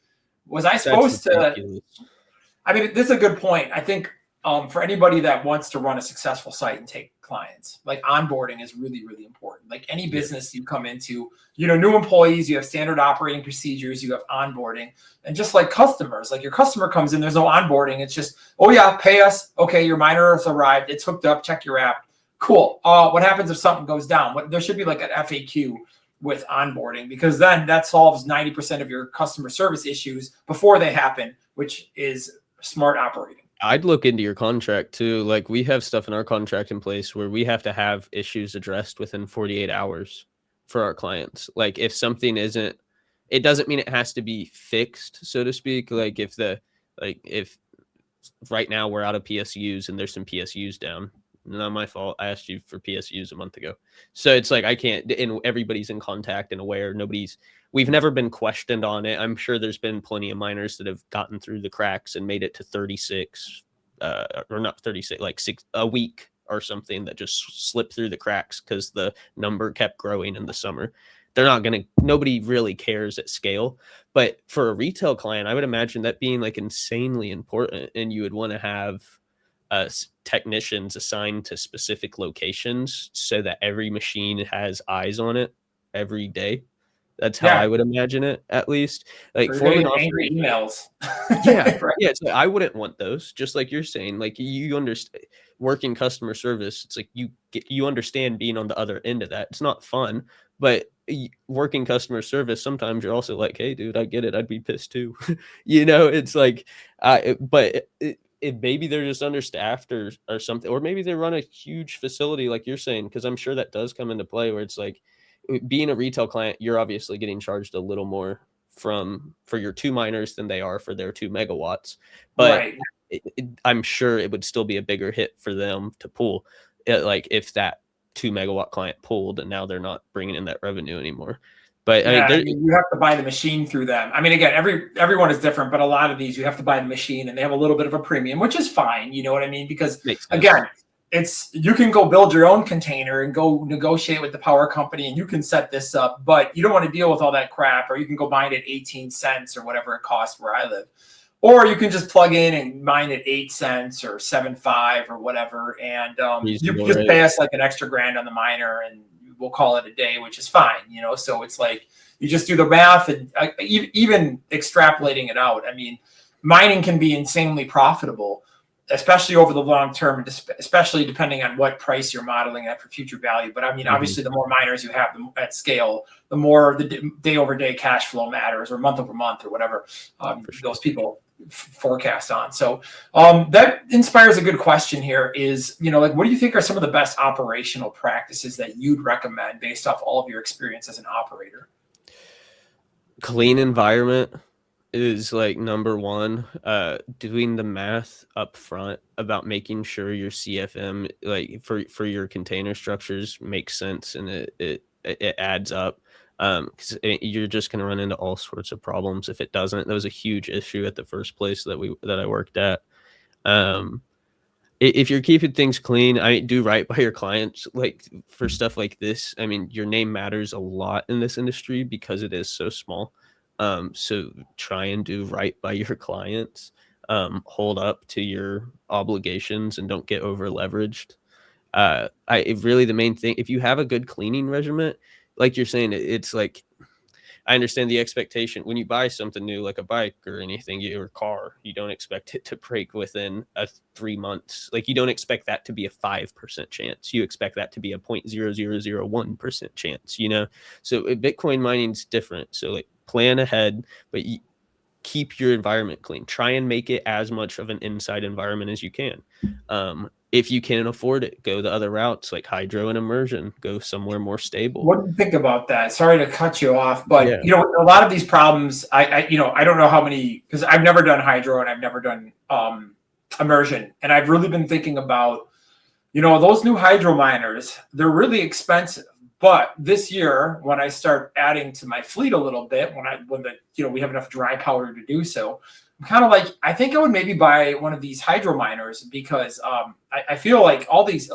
was I supposed to? I mean, this is a good point. I think for anybody that wants to run a successful site and take clients, like onboarding is really, really important. Like any business you come into, new employees, you have standard operating procedures, you have onboarding, and just like customers, like your customer comes in, there's no onboarding. It's just, oh yeah, pay us. Okay, your miner has arrived. It's hooked up. Check your app. Cool. What happens if something goes down? There should be like an FAQ with onboarding, because then that solves 90% of your customer service issues before they happen, which is smart operating. I'd look into your contract too. Like we have stuff in our contract in place where we have to have issues addressed within 48 hours for our clients. Like if something isn't it doesn't mean it has to be fixed, so to speak. Like if right now we're out of PSUs and there's some PSUs down, not my fault. I asked you for PSUs a month ago. So it's like I can't, and everybody's in contact and aware. We've never been questioned on it. I'm sure there's been plenty of miners that have gotten through the cracks and made it to 36, or not 36, like a week or something, that just slipped through the cracks because the number kept growing in the summer. Nobody really cares at scale. But for a retail client, I would imagine that being like insanely important, and you would want to have technicians assigned to specific locations so that every machine has eyes on it every day. That's how I would imagine it, at least. Like for an angry emails. Yeah, right. Yeah. So I wouldn't want those. Just like you're saying, like you understand working customer service. It's like you understand being on the other end of that. It's not fun, but working customer service, sometimes you're also like, hey, dude, I get it. I'd be pissed too. It's like, but if maybe they're just understaffed or something, or maybe they run a huge facility like you're saying, because I'm sure that does come into play, where it's like being a retail client, you're obviously getting charged a little more for your 2 miners than they are for their 2 megawatts, but right. I'm sure it would still be a bigger hit for them to pull it, like if that 2 megawatt client pulled and now they're not bringing in that revenue anymore. But I mean, you have to buy the machine through them. I mean, again, everyone is different, but a lot of these you have to buy the machine, and they have a little bit of a premium, which is fine. You know what I mean? Because again, you can go build your own container and go negotiate with the power company, and you can set this up, but you don't want to deal with all that crap. Or you can go mine at 18 cents or whatever it costs where I live, or you can just plug in and mine at 8 cents or 7.5 or whatever, and you just pay us like an extra grand on the miner, and we'll call it a day, which is fine. So it's like you just do the math, and even extrapolating it out. I mean, mining can be insanely profitable, especially over the long term, especially depending on what price you're modeling at for future value. But I mean, obviously, the more miners you have at scale, the more the day over day cash flow matters, or month over month, or whatever those people forecast on. So that inspires a good question here is, like, what do you think are some of the best operational practices that you'd recommend based off all of your experience as an operator? Clean environment is like number one. Doing the math up front about making sure your CFM, like for your container structures, makes sense and it adds up. Because you're just going to run into all sorts of problems if it doesn't. That was a huge issue at the first place that I worked at. If you're keeping things clean, I do right by your clients. Like for stuff like this, I mean, your name matters a lot in this industry because it is so small. So try and do right by your clients. Hold up to your obligations and don't get over leveraged. Really the main thing, if you have a good cleaning regimen, like you're saying, it's like, I understand the expectation when you buy something new, like a bike or anything, or a car, you don't expect it to break within 3 months. Like you don't expect that to be a 5% chance. You expect that to be a 0.0001% chance, So Bitcoin mining is different. So like plan ahead, but keep your environment clean. Try and make it as much of an inside environment as you can. If you can afford it, go the other routes like hydro and immersion. Go somewhere more stable. What do you think about that? Sorry to cut you off, but a lot of these problems, I don't know how many, because I've never done hydro and I've never done immersion, and I've really been thinking about, those new hydro miners. They're really expensive. But this year, when I start adding to my fleet a little bit, when we have enough dry powder to do so, I'm kind of like, I think I would maybe buy one of these hydro miners, because I feel like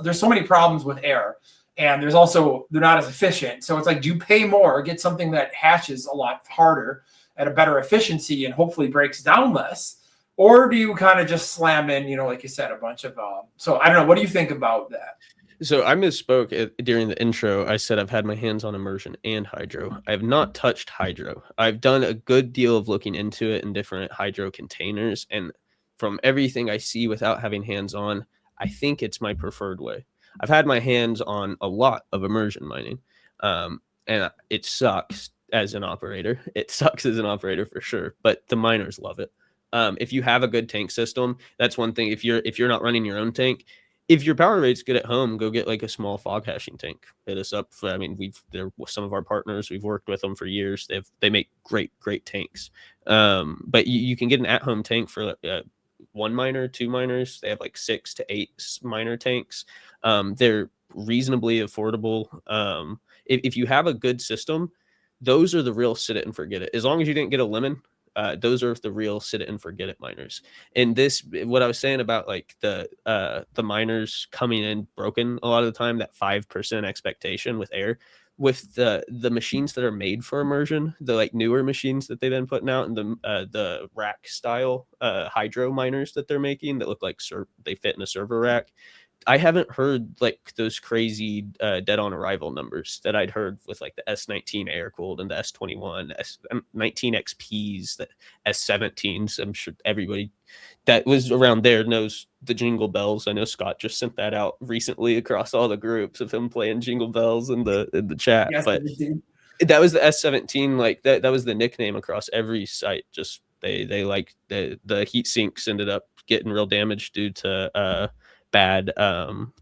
there's so many problems with air, and they're not as efficient. So it's like, do you pay more, get something that hashes a lot harder at a better efficiency and hopefully breaks down less? Or do you kind of just slam in, like you said, a bunch of, so I don't know. What do you think about that? So I misspoke during the intro. I said I've had my hands on immersion and hydro. I have not touched hydro. I've done a good deal of looking into it in different hydro containers. And from everything I see without having hands on, I think it's my preferred way. I've had my hands on a lot of immersion mining. And it sucks as an operator. It sucks as an operator for sure, but the miners love it. If you have a good tank system, that's one thing. If you're not running your own tank, if your power rate's good at home, go get like a small fog hashing tank. Hit us up. I mean, they're some of our partners. We've worked with them for years. They make great tanks. But you can get an at home tank for one miner, two miners. They have like 6 to 8 miner tanks. They're reasonably affordable. If you have a good system, those are the real sit it and forget it. As long as you didn't get a lemon, those are the real sit it and forget it miners. And this, what I was saying about like the miners coming in broken a lot of the time, that 5% expectation with air, with the machines that are made for immersion, the like newer machines that they've been putting out, and the rack style hydro miners that they're making that look like they fit in a server rack. I haven't heard like those crazy dead on arrival numbers that I'd heard with like the S19 air cooled and the S21, S19 XPs, the S17s. I'm sure everybody that was around there knows the Jingle Bells. I know Scott just sent that out recently across all the groups of him playing Jingle Bells in the chat. Yes, But that was the S17, like that was the nickname across every site. Just they like the heat sinks ended up getting real damage due to bad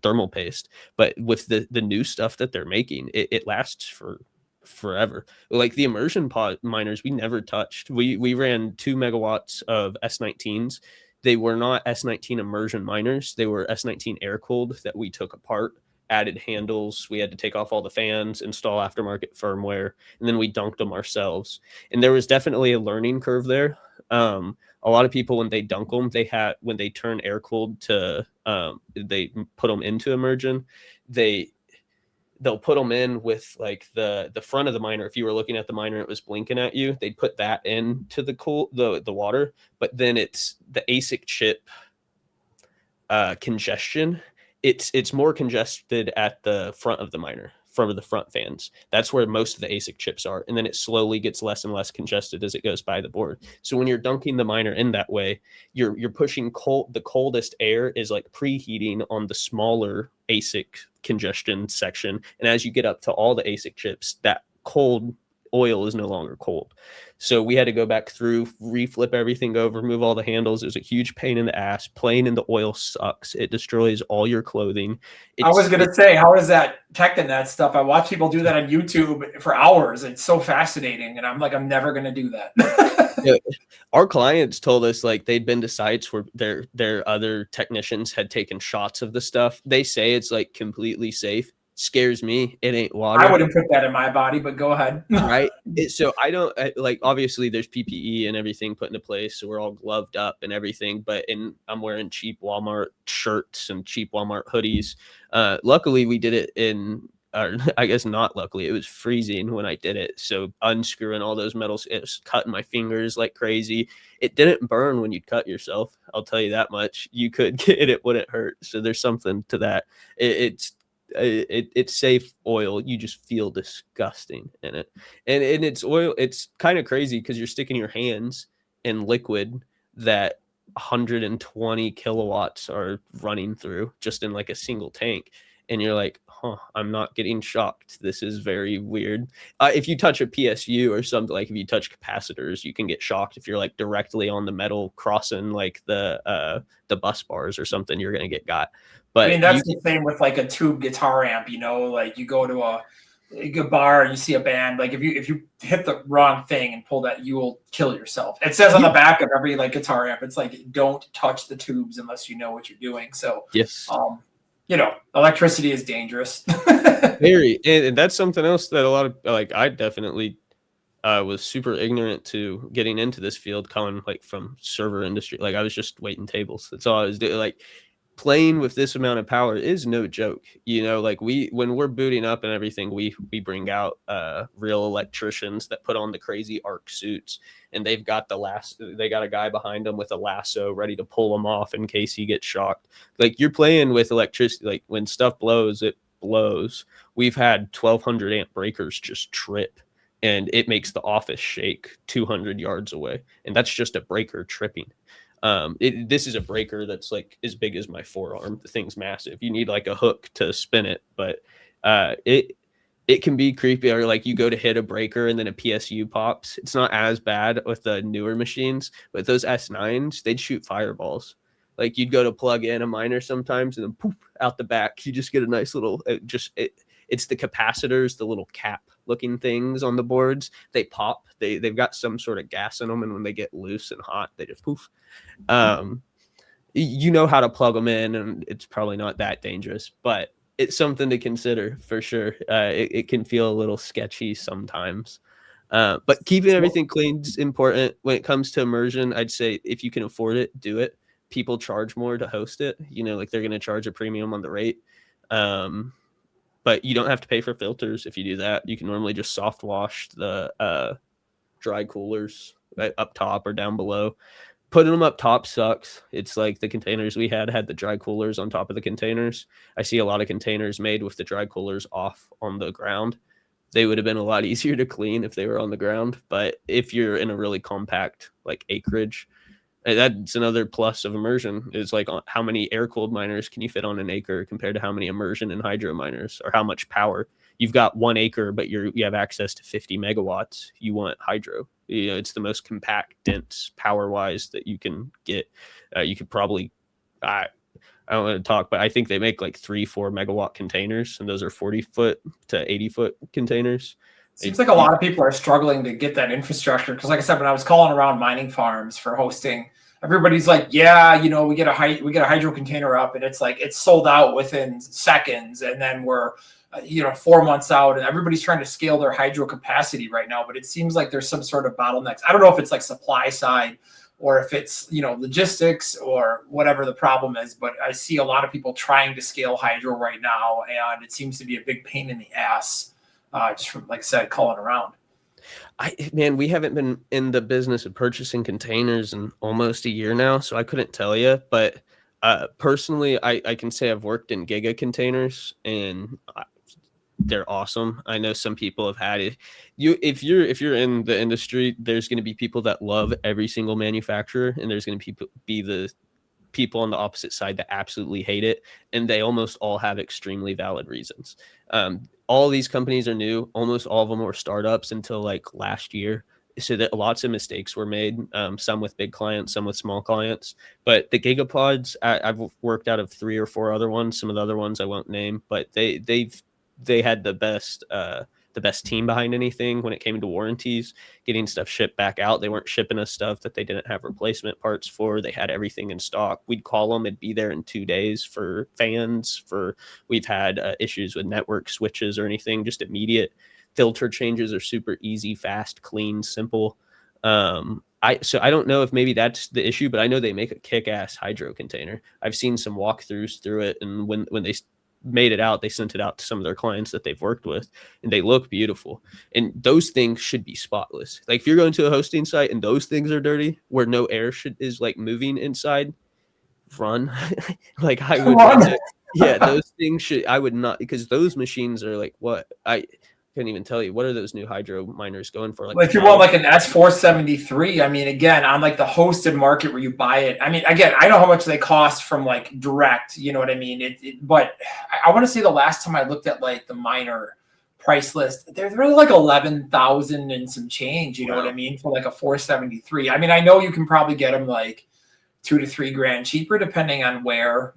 thermal paste. But with the new stuff that they're making, it lasts for forever. Like the immersion pod miners, we never touched. We ran 2 megawatts of S19s. They were not S19 immersion miners. They were S19 air cooled that we took apart, added handles. We had to take off all the fans, install aftermarket firmware, and then we dunked them ourselves. And there was definitely a learning curve there. A lot of people, when they dunk them, when they turn air cooled to they put them into immersion, they'll put them in with like the front of the miner. If you were looking at the miner, it was blinking at you. They'd put that into the water, but then it's the ASIC chip congestion. It's more congested at the front of the miner, from the front fans. That's where most of the ASIC chips are. And then it slowly gets less and less congested as it goes by the board. So when you're dunking the miner in that way, you're pushing the coldest air is like preheating on the smaller ASIC congestion section. And as you get up to all the ASIC chips, that cold oil is no longer cold. So we had to go back through, reflip everything over, remove all the handles. It was a huge pain in the ass. Playing in the oil sucks. It destroys all your clothing. I was going to say, how is that teching that stuff? I watch people do that on YouTube for hours. It's so fascinating. And I'm like, I'm never going to do that. Yeah, our clients told us like they'd been to sites where their other technicians had taken shots of the stuff. They say it's like completely safe. Scares me. It ain't water. I wouldn't put that in my body, but go ahead. Right. So I don't like, obviously there's PPE and everything put into place. So we're all gloved up and everything, but I'm wearing cheap Walmart shirts and cheap Walmart hoodies. Luckily we did it I guess not luckily, it was freezing when I did it. So unscrewing all those metals, it was cutting my fingers like crazy. It didn't burn when you'd cut yourself. I'll tell you that much. You could get it, it wouldn't hurt. So there's something to that. It's safe oil. You just feel disgusting in it, and it's oil. It's kind of crazy because you're sticking your hands in liquid that 120 kilowatts are running through just in like a single tank, and you're like, I'm not getting shocked. This is very weird. If you touch a PSU or something, like if you touch capacitors, you can get shocked. If you're like directly on the metal crossing like the bus bars or something, you're gonna get got. But I mean, that's the same with like a tube guitar amp, like you go to a bar and you see a band, like if you hit the wrong thing and pull that, you will kill yourself. It says on the back of every like guitar amp, it's like, don't touch the tubes unless you know what you're doing. So yes, electricity is dangerous. Very, and that's something else that a lot of like I definitely was super ignorant to getting into this field, coming like from server industry. Like I was just waiting tables. That's all I was doing. Like playing with this amount of power is no joke. Like when we're booting up and everything, we bring out real electricians that put on the crazy arc suits, and they got a guy behind them with a lasso ready to pull them off in case he gets shocked. Like you're playing with electricity. Like when stuff blows, it blows. We've had 1200 amp breakers just trip, and it makes the office shake 200 yards away, and that's just a breaker tripping. This is a breaker that's like as big as my forearm. The thing's massive. You need like a hook to spin it, but it can be creepy. Or like you go to hit a breaker and then a PSU pops. It's not as bad with the newer machines, but those S9s, they'd shoot fireballs. Like you'd go to plug in a miner sometimes, and then poof, out the back, you just get a nice little. It's the capacitors, the little cap looking things on the boards. They pop. They've got some sort of gas in them, and when they get loose and hot, they just poof. You know how to plug them in, and it's probably not that dangerous, but it's something to consider for sure. It can feel a little sketchy sometimes. But keeping everything clean is important. When it comes to immersion, I'd say if you can afford it, do it. People charge more to host it. Like they're going to charge a premium on the rate. But you don't have to pay for filters if you do that. You can normally just soft wash the dry coolers right up top or down below. Putting them up top sucks. It's like the containers we had the dry coolers on top of the containers. I see a lot of containers made with the dry coolers off on the ground. They would have been a lot easier to clean if they were on the ground. But if you're in a really compact like acreage, that's another plus of immersion is like how many air-cooled miners can you fit on an acre compared to how many immersion and hydro miners, or how much power. You've got 1 acre, but you have access to 50 megawatts. You want hydro. It's the most compact, dense, power-wise that you can get. You could probably, I don't want to talk, but I think they make like 3-4 megawatt containers, and those are 40-foot to 80-foot containers. Seems like a lot of people are struggling to get that infrastructure because, like I said, when I was calling around mining farms for hosting, everybody's like, "Yeah, we get a hydro container up, and it's like it's sold out within seconds, and then we're 4 months out, and everybody's trying to scale their hydro capacity right now." But it seems like there's some sort of bottlenecks. I don't know if it's like supply side or if it's logistics or whatever the problem is, but I see a lot of people trying to scale hydro right now, and it seems to be a big pain in the ass. Just from, like I said, calling around. We haven't been in the business of purchasing containers in almost a year now, so I couldn't tell you. But personally, I can say I've worked in giga containers, and they're awesome. I know some people have had it. If you're in the industry, there's going to be people that love every single manufacturer, and there's going to be the people on the opposite side that absolutely hate it, and they almost all have extremely valid reasons. All these companies are new. Almost all of them were startups until like last year. So that lots of mistakes were made, some with big clients, some with small clients. But the gigapods, I've worked out of 3 or 4 other ones. Some of the other ones I won't name, but they had the best team behind anything when it came to warranties, getting stuff shipped back out. They weren't shipping us stuff that they didn't have replacement parts for. They had everything in stock. We'd call them, it'd be there in 2 days for fans. We've had issues with network switches or anything, just immediate. Filter changes are super easy, fast, clean, simple. So I don't know if maybe that's the issue, but I know they make a kick-ass hydro container. I've seen some walkthroughs through it, and when they made it out, they sent it out to some of their clients that they've worked with, and they look beautiful. And those things should be spotless. Like if you're going to a hosting site and those things are dirty, where no air is like moving inside, run. Like I would, yeah, those things I would not, because those machines are like, what I couldn't even tell you, what are those new hydro miners going for? Like if you want like an S473, I mean, again, on like the hosted market where you buy it, I mean, again, I know how much they cost from like direct, you know what I mean? But I want to say the last time I looked at like the miner price list, they're really like 11,000 and some change, you know what I mean? For like a 473. I mean, I know you can probably get them like $2 to $3 grand cheaper, depending on where,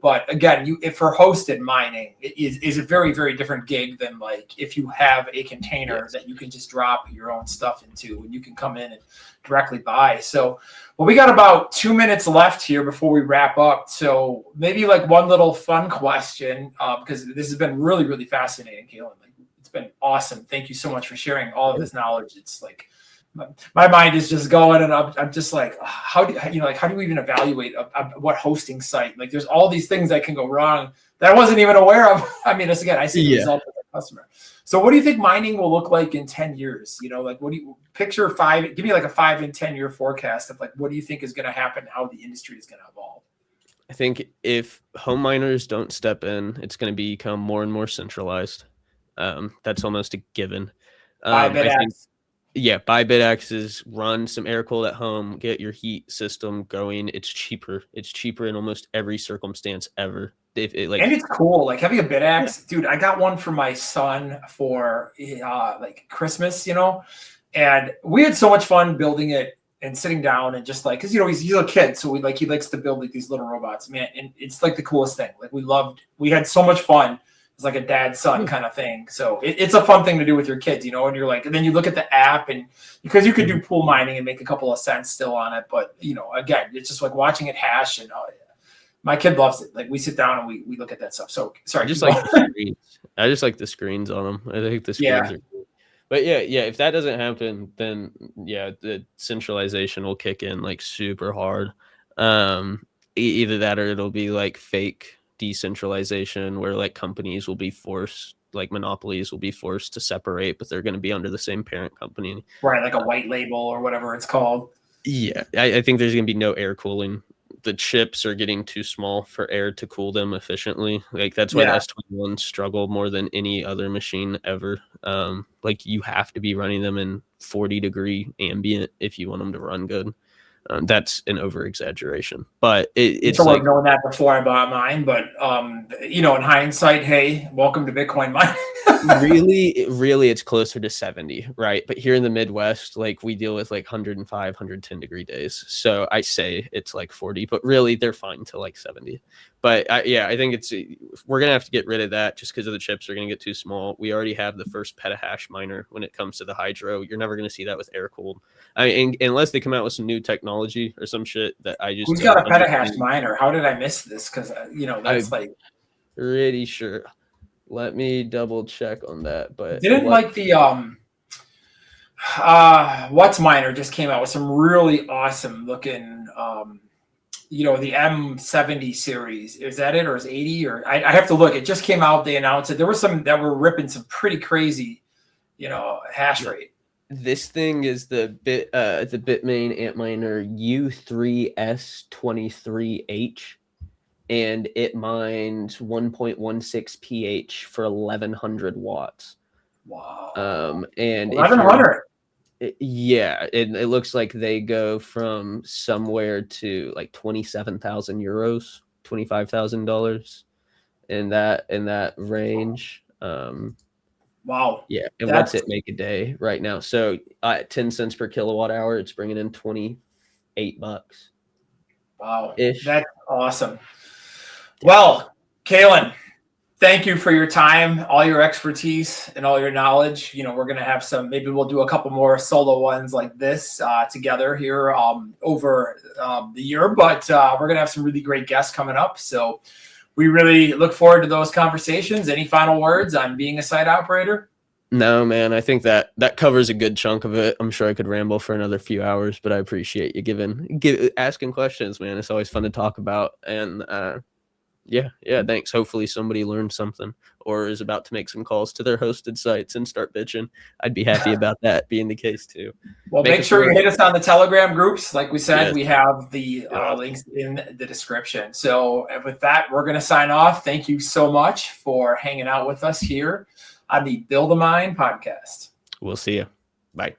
but again, if for hosted mining, it is a very, very different gig than like if you have a container that you can just drop your own stuff into and you can come in and directly buy. So, well, we got about 2 minutes left here before we wrap up. So maybe like one little fun question, because this has been really, really fascinating, Kaylin. Like, it's been awesome. Thank you so much for sharing all of this knowledge. It's like, my mind is just going, and I'm just like, how do you even evaluate what hosting site? Like, there's all these things that can go wrong that I wasn't even aware of. I mean, I see the result of the customer. So, what do you think mining will look like in 10 years? Like, what do you picture? Give me like a 5 and 10 year forecast of like, what do you think is going to happen? How the industry is going to evolve? I think if home miners don't step in, it's going to become more and more centralized. That's almost a given. Buy BitXs, run some air cooled at home, get your heat system going. It's cheaper. It's cheaper in almost every circumstance ever. And it's cool. Like having a BitX, dude, I got one for my son for like Christmas, and we had so much fun building it and sitting down and just like, because he's a kid, so he likes to build like these little robots, man, and it's like the coolest thing. Like we had so much fun. It's like a dad son kind of thing. So it's a fun thing to do with your kids, and you're like, and then you look at the app, and because you could do pool mining and make a couple of cents still on it, but again, it's just like watching it hash, and my kid loves it. Like we sit down and we look at that stuff. So sorry, I just like the screens. I just like the screens on them. I think the screens are cool. But yeah, if that doesn't happen, then the centralization will kick in like super hard. Either that or it'll be like fake decentralization where like companies will be forced, like monopolies will be forced to separate, but they're going to be under the same parent company. Right, like a white label or whatever it's called. Yeah, I think there's going to be no air cooling. The chips are getting too small for air to cool them efficiently. Like that's why the S21s struggle more than any other machine ever. Like you have to be running them in 40-degree ambient if you want them to run good. That's an over exaggeration, but it's like knowing that before I bought mine. But in hindsight, hey, welcome to Bitcoin mining. really, it's closer to 70, right? But here in the Midwest, like we deal with like 105, 110-degree days. So I say it's like 40, but really they're fine to like 70. But I think we're gonna have to get rid of that just because of the chips are gonna get too small. We already have the first petahash miner when it comes to the hydro. You're never gonna see that with air cooled. I mean, unless they come out with some new technology or some shit that I just. Who's got a petahash miner? How did I miss this? Because that's like pretty sure. Let me double check on that. But didn't like the what's miner just came out with some really awesome looking the M70 series. Is that it, or is 80? Or I have to look. It just came out. They announced it. There were some that were ripping some pretty crazy, hash rate. This thing is the Bitmain Antminer U3S23H, and it mines 1.16 pH for 1100 watts. Wow. And 1100. It looks like they go from somewhere to like 27,000 euros, $25,000 in that range. Wow. Yeah. And what's it make a day right now? So at 10 cents per kilowatt hour, it's bringing in $28. Wow. That's awesome. Well, Kalen, thank you for your time, all your expertise, and all your knowledge. We're going to have maybe we'll do a couple more solo ones like this together here over the year, but we're going to have some really great guests coming up. So we really look forward to those conversations. Any final words on being a site operator? No, man, I think that covers a good chunk of it. I'm sure I could ramble for another few hours, but I appreciate you asking questions, man. It's always fun to talk about. And thanks. Hopefully somebody learned something or is about to make some calls to their hosted sites and start bitching. I'd be happy about that being the case too. Well, make sure you hit us on the Telegram groups. Like we said, we have the links in the description. So with that, we're going to sign off. Thank you so much for hanging out with us here on the Build a Mine podcast. We'll see you. Bye.